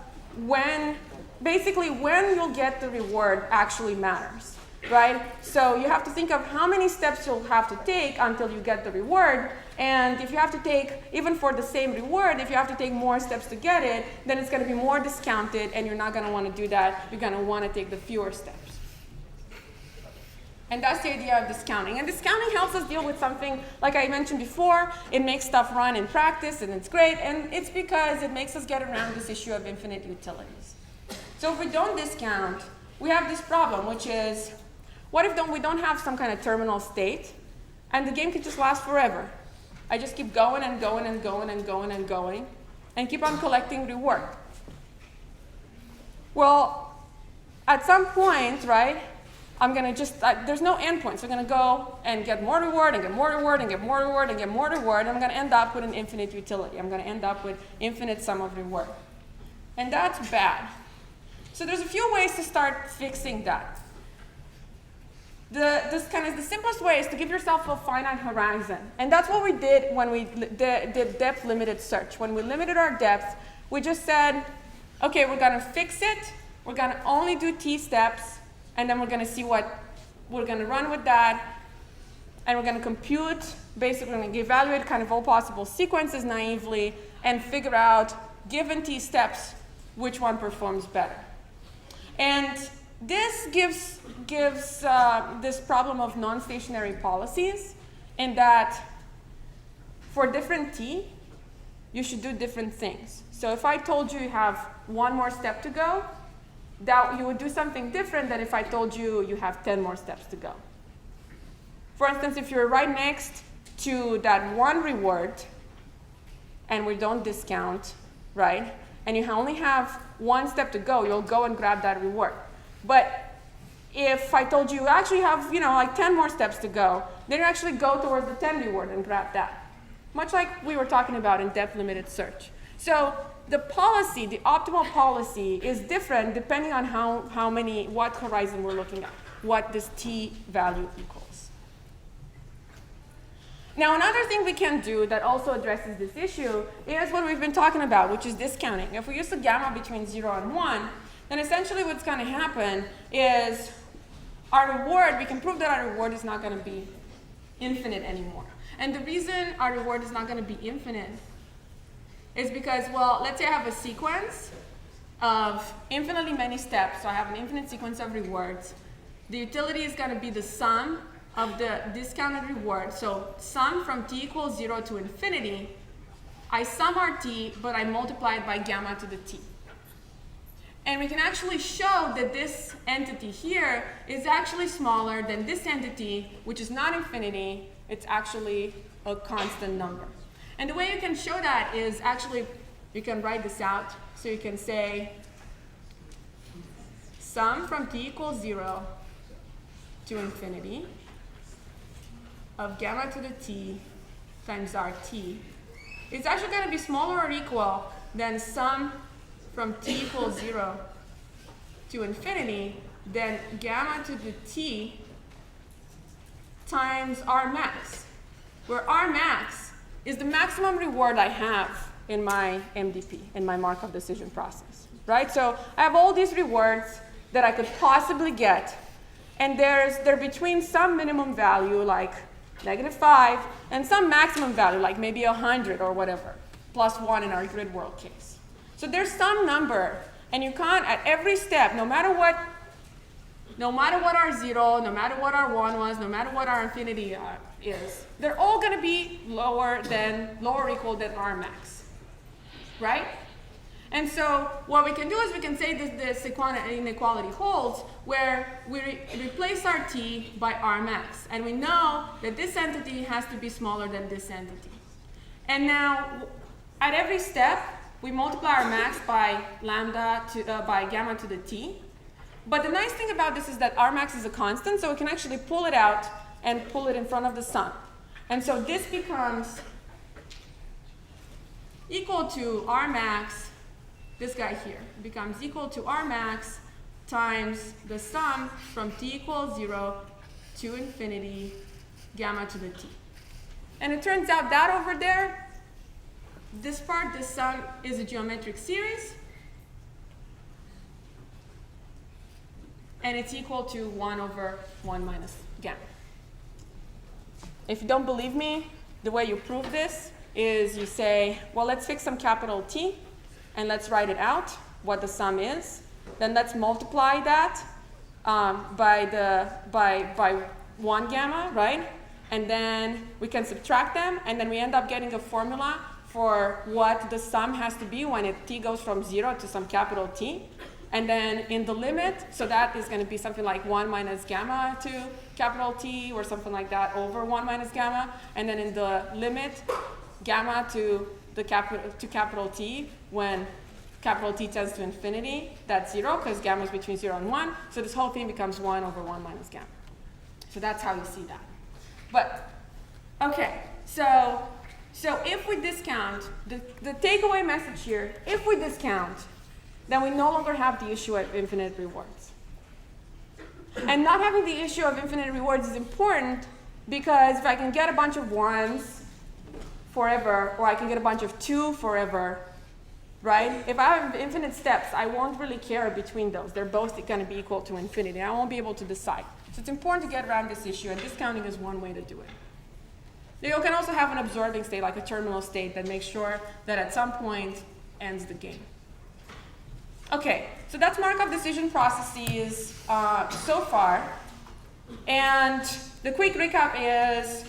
when, basically when you'll get the reward actually matters, right? So you have to think of how many steps you'll have to take until you get the reward. And if you have to take, even for the same reward, if you have to take more steps to get it, then it's going to be more discounted, and you're not going to want to do that. You're going to want to take the fewer steps. And that's the idea of discounting. And discounting helps us deal with something, like I mentioned before, it makes stuff run in practice, and it's great. And it's because it makes us get around this issue of infinite utilities. So if we don't discount, we have this problem, which is, what if we don't have some kind of terminal state, and the game can just last forever? I just keep going and going and going and going and going, and keep on collecting reward. Well, at some point, right, I'm going to just, there's no endpoint. So I'm going to go and get more reward and get more reward and get more reward and get more reward, and I'm going to end up with an infinite utility. I'm going to end up with infinite sum of reward. And that's bad. So there's a few ways to start fixing that. The simplest way is to give yourself a finite horizon. And that's what we did when we did depth limited search. When we limited our depth, we just said, okay, we're going to fix it. We're going to only do t steps. And then we're going to see what we're going to run with that. And we're going to compute, basically we're going to evaluate kind of all possible sequences naively and figure out, given t steps, which one performs better. And this gives this problem of non-stationary policies, in that for different t, you should do different things. So if I told you have one more step to go, that you would do something different than if I told you you have 10 more steps to go. For instance, if you're right next to that one reward, and we don't discount, right, and you only have one step to go, you'll go and grab that reward. But if I told you actually have, like 10 more steps to go, then you actually go towards the 10 reward and grab that. Much like we were talking about in depth limited search. So the policy, the optimal policy, is different depending on what horizon we're looking at, what this t value equals. Now, another thing we can do that also addresses this issue is what we've been talking about, which is discounting. If we use the gamma between 0 and 1, then essentially what's going to happen is our reward, we can prove that our reward is not going to be infinite anymore. And the reason our reward is not going to be infinite is because, well, let's say I have a sequence of infinitely many steps. So I have an infinite sequence of rewards. The utility is going to be the sum of the discounted reward. So sum from t equals 0 to infinity. I sum our t, but I multiply it by gamma to the t. And we can actually show that this entity here is actually smaller than this entity, which is not infinity. It's actually a constant number. And the way you can show that is actually, you can write this out. So you can say sum from t equals 0 to infinity of gamma to the t times rt is actually going to be smaller or equal than sum from t equals 0 to infinity, then gamma to the t times R max, where R max is the maximum reward I have in my MDP, in my Markov decision process, right? So I have all these rewards that I could possibly get, and they're between some minimum value like -5 and some maximum value like maybe 100 or whatever, +1 in our grid world case. So there's some number, and you can't at every step, no matter what our 0, no matter what our 1 was, no matter what our infinity is, they're all going to be lower or equal than our max, right? And so what we can do is we can say that this inequality holds where we replace our t by our max. And we know that this entity has to be smaller than this entity. And now at every step, we multiply our max by by gamma to the t. But the nice thing about this is that our max is a constant, so we can actually pull it out and pull it in front of the sum. And so this becomes equal to our max. This guy here becomes equal to our max times the sum from t equals 0 to infinity gamma to the t. And it turns out that over there, this part, this sum, is a geometric series. And it's equal to 1 over 1 minus gamma. If you don't believe me, the way you prove this is you say, well, let's fix some capital T. And let's write it out, what the sum is. Then let's multiply that by 1 gamma, right? And then we can subtract them, and then we end up getting a formula for what the sum has to be when t goes from 0 to some capital T. And then in the limit, so that is going to be something like 1 minus gamma to capital T, or something like that, over 1 minus gamma. And then in the limit, gamma to capital T, when capital T tends to infinity, that's 0, because gamma is between 0 and 1. So this whole thing becomes 1 over 1 minus gamma. So that's how you see that. But, okay, so if we discount, the takeaway message here, if we discount, then we no longer have the issue of infinite rewards. And not having the issue of infinite rewards is important, because if I can get a bunch of 1s forever, or I can get a bunch of 2 forever, right? If I have infinite steps, I won't really care between those. They're both going to be equal to infinity. I won't be able to decide. So it's important to get around this issue, and discounting is one way to do it. You can also have an absorbing state, like a terminal state, that makes sure that at some point ends the game. Okay, so that's Markov decision processes so far. And the quick recap is,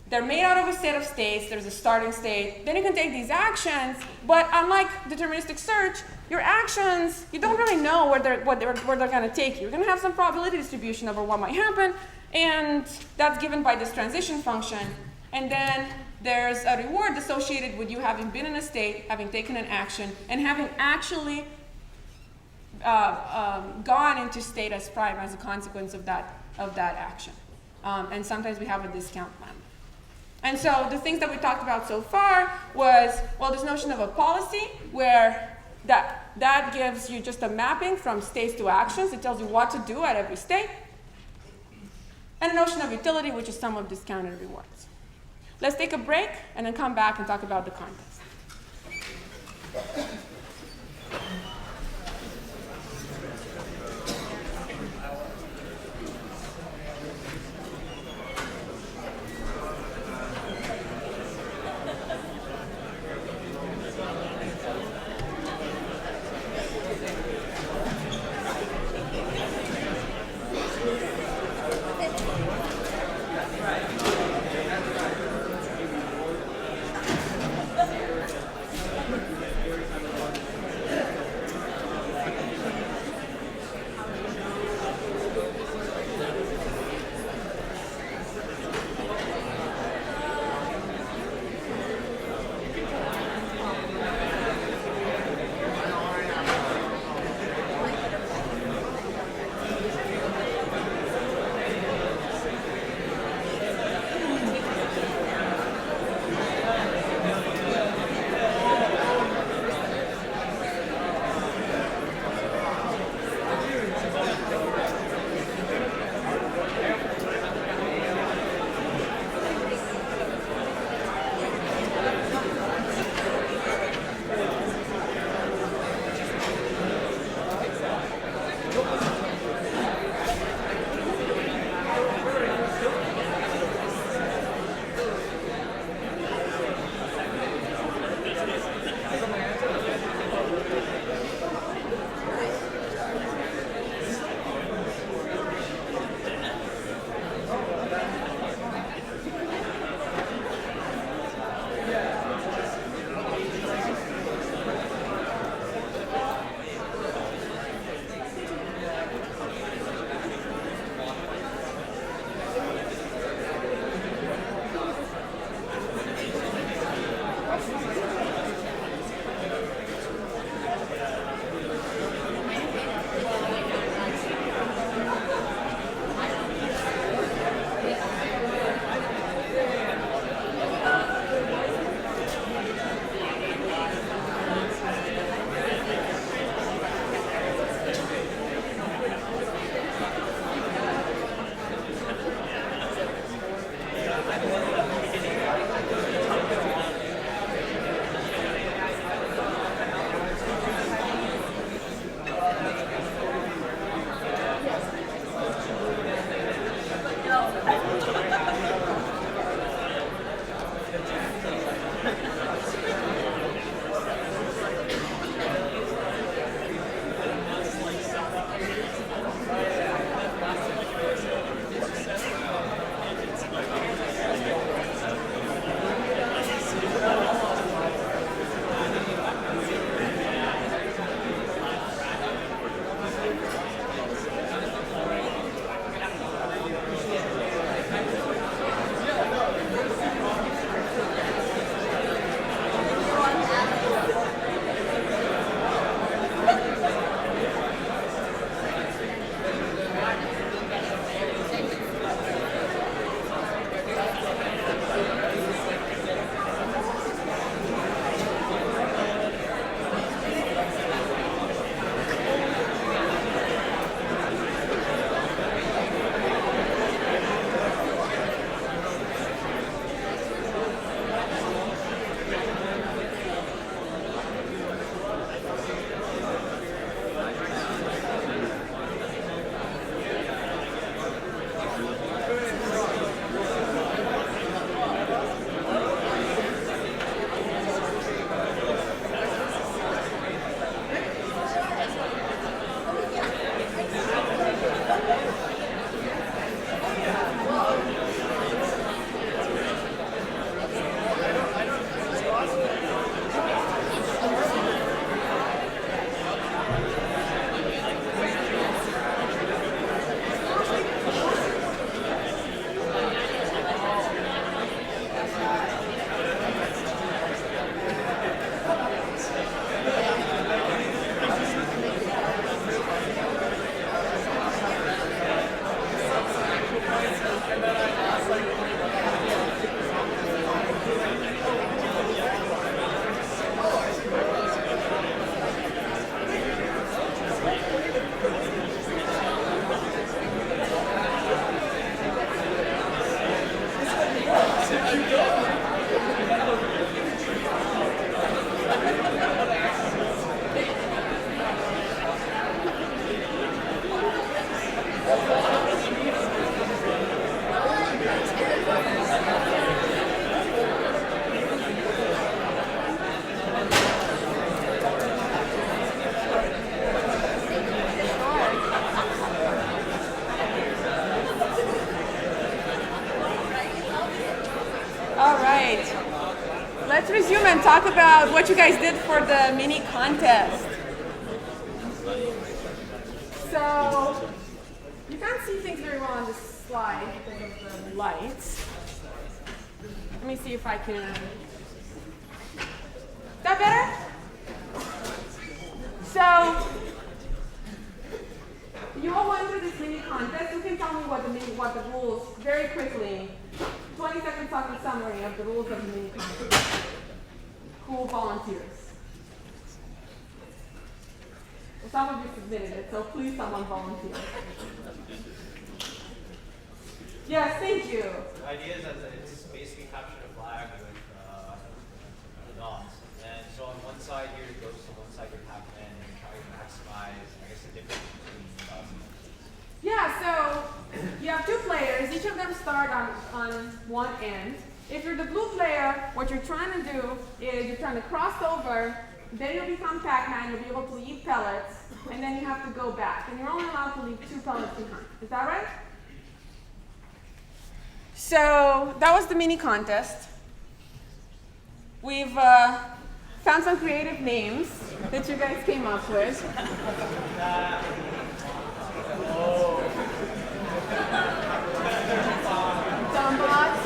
they're made out of a set of states. There's a starting state. Then you can take these actions. But unlike deterministic search, your actions, you don't really know where they're going to take you. You're going to have some probability distribution over what might happen. And that's given by this transition function. And then there's a reward associated with you having been in a state, having taken an action, and having actually gone into state S prime as a consequence of that action. And sometimes we have a discount lambda. And so the things that we talked about so far was, well, this notion of a policy where that gives you just a mapping from states to actions. It tells you what to do at every state. And a notion of utility, which is sum of discounted rewards. Let's take a break and then come back and talk about the context. right. Let's resume and talk about what you guys did for the mini contest. So, you can't see things very well on this slide because of the lights. Let me see if I can. Is that better? So, you all went through this mini contest. You can tell me what the rules, very quickly. 20 seconds on the summary of the rules of the mini contest. Who volunteers? Well, some of you submitted it, so please someone volunteer. Yes, thank you. The idea is that it's basically capture the flag with the dots. And so on one side here it goes to one side with Pac-Man and try to maximize, I guess, the difference between Yeah, so you have two players. Each of them start on one end. If you're the blue player, what you're trying to do is you're trying to cross over, then you'll become Pac-Man, you'll be able to eat pellets, and then you have to go back. And you're only allowed to leave 2 pellets behind. Is that right? So that was the mini contest. We've found some creative names that you guys came up with. Dumbots.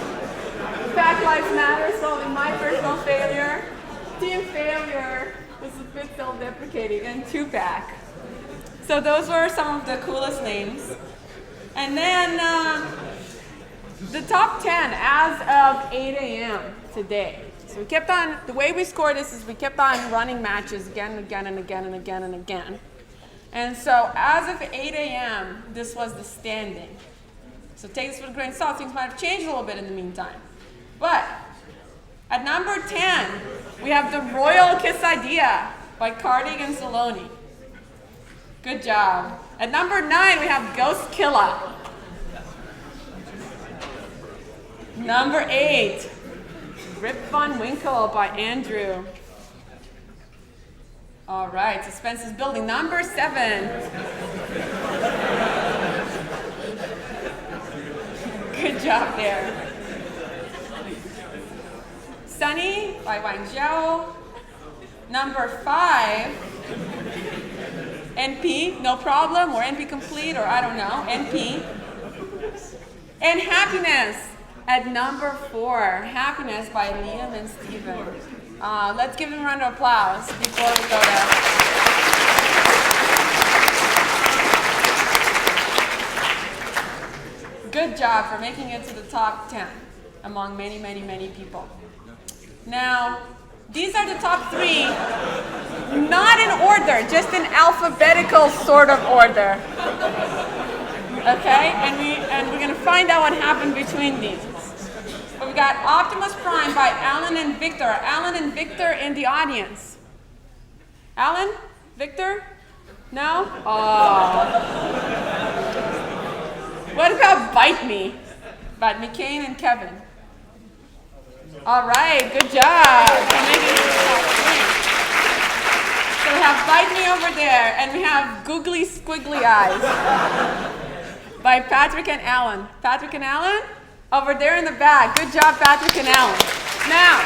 Fact Lives Matter, solving my personal failure. Team Failure was a bit self-deprecating, and 2-pack. So those were some of the coolest names. And then the top 10 as of 8 a.m. today. So we kept on, the way we scored this is we kept on running matches again and again and again and again and again. And so as of 8 a.m., this was the standing. So take this with a grain of salt. Things might have changed a little bit in the meantime. But at number 10, we have The Royal Quesadilla by Cardig and Saloni. Good job. At number 9, we have Ghost Killer. Number 8, Rip Van Winkle by Andrew. All right, suspense is building. Number 7. Good job there. Sunny by Wang Zhao. Number 5. NP, no problem, or NP complete, or I don't know, NP. And Happiness at number 4. Happiness by Liam and Steven. Let's give them a round of applause before we go there. Good job for making it to the top 10 among many, many, many people. Now, these are the top 3, not in order, just in alphabetical sort of order. Okay, and we're going to find out what happened between these. But we got Optimus Prime by Alan and Victor. Alan and Victor in the audience. Alan? Victor? No? Oh. What about Bite Me? By McCain and Kevin. All right, good job. So we have Bite Me over there, and we have Googly Squiggly Eyes by Patrick and Alan. Patrick and Alan? Over there in the back. Good job, Patrick and Alan. Now,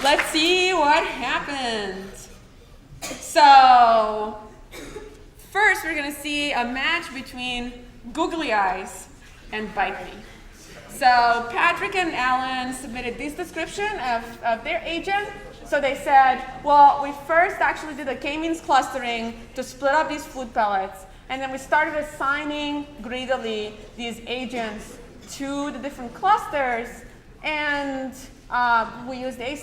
let's see what happened. So, first we're going to see a match between Googly Eyes and Bite Me. So Patrick and Alan submitted this description of their agent. So they said, well, we first actually did a k-means clustering to split up these food pellets. And then we started assigning greedily these agents to the different clusters. And we used A*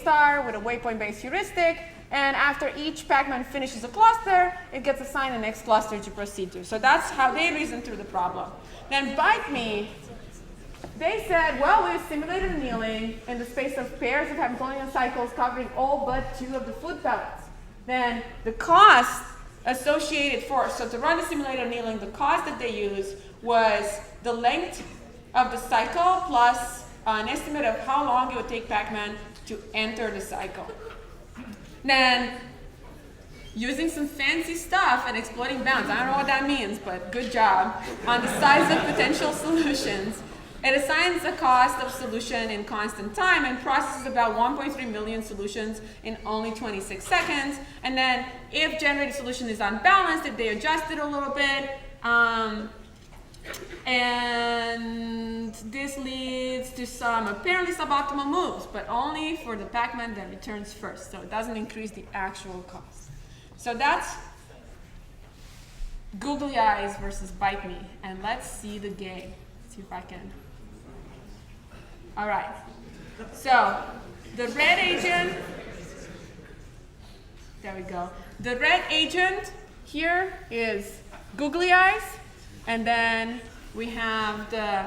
with a waypoint-based heuristic. And after each Pac-Man finishes a cluster, it gets assigned the next cluster to proceed to. So that's how they reasoned through the problem. Then Bite Me, they said, well, we simulated annealing in the space of pairs of Hamiltonian cycles covering all but 2 of the food pellets. Then the cost associated so to run the simulated annealing, the cost that they used was the length of the cycle plus an estimate of how long it would take Pac-Man to enter the cycle. Then, using some fancy stuff and exploiting bounds, I don't know what that means, but good job, on the size of potential solutions, It assigns the cost of solution in constant time and processes about 1.3 million solutions in only 26 seconds. And then if generated solution is unbalanced, if they adjust it a little bit, and this leads to some apparently suboptimal moves, but only for the Pac-Man that returns first. So it doesn't increase the actual cost. So that's Googly Eyes versus Bite Me. And let's see the game. See if I can. All right. So the red agent, there we go. The red agent here is Googly Eyes. And then we have the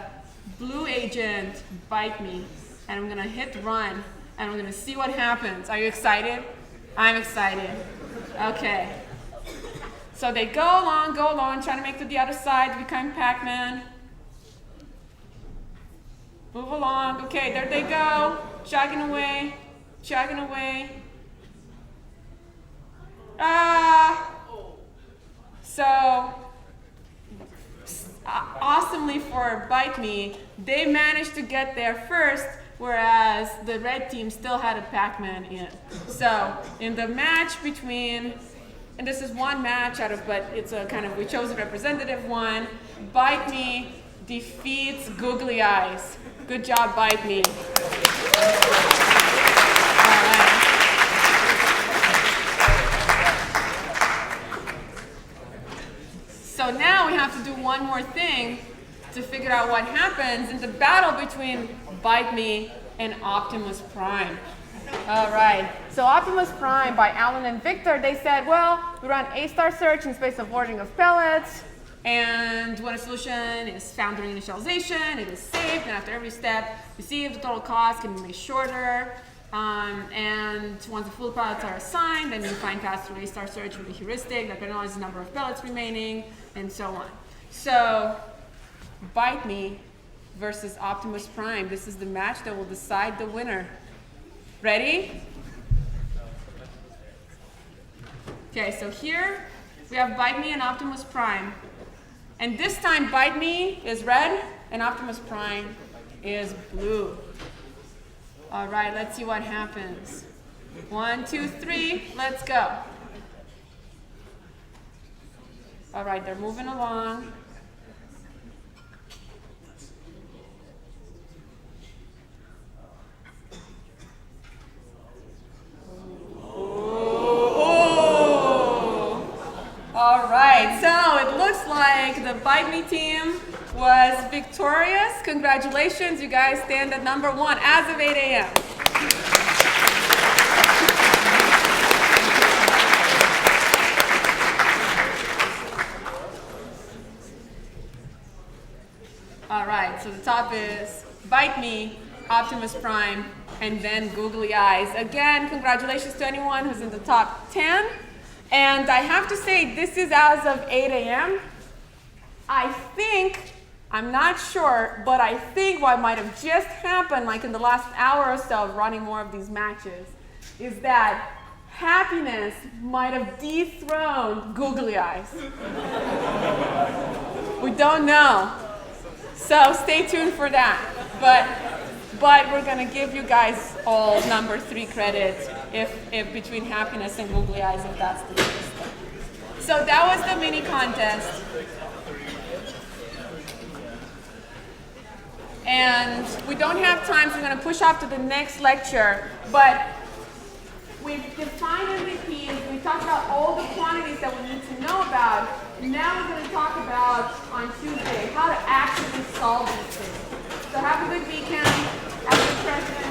blue agent, Bite Me. And I'm going to hit run. And we're going to see what happens. Are you excited? I'm excited. Okay. So they go along, trying to make it to the other side to become Pac-Man. Move along. Okay, there they go. Chugging away. Chugging away. So, awesomely for Bite Me, they managed to get there first, whereas the red team still had a Pac-Man in. So, in the match between, and this is one match out of, but it's a kind of, we chose a representative one, Bite Me defeats Googly Eyes. Good job, Bite Me. All right. So now we have to do one more thing to figure out what happens in the battle between Bite Me and Optimus Prime. All right. So Optimus Prime by Alan and Victor, they said, well, we run A-star search in space of ordering of pellets. And when a solution is found during initialization, it is saved. And after every step, we see if the total cost can be made shorter. And once the full pellets are assigned, then you find paths through A-star search with a heuristic that penalizes the number of pellets remaining, and so on. So, Bite Me versus Optimus Prime. This is the match that will decide the winner. Ready? Okay, so here we have Bite Me and Optimus Prime. And this time, Bite Me is red, and Optimus Prime is blue. All right, let's see what happens. 1, 2, 3, let's go. All right, they're moving along. All right, so it looks like the Bite Me team was victorious. Congratulations, you guys stand at number 1 as of 8 a.m. All right, so the top is Bite Me, Optimus Prime, and then Googly Eyes. Again, congratulations to anyone who's in the top 10. And I have to say, this is as of 8 a.m. I think, I'm not sure, but I think what might have just happened, like in the last hour or so of running more of these matches, is that happiness might have dethroned Googly Eyes. We don't know. So stay tuned for that. But we're going to give you guys all number 3 credits if between happiness and Googly Eyes, if that's the case. So that was the mini contest. And we don't have time, so we're going to push off to the next lecture. But we've defined MDPs. We talked about all the quantities that we need to know about. Now we're going to talk about, on Tuesday, how to actually solve these things. So have a good weekend. Have a good president.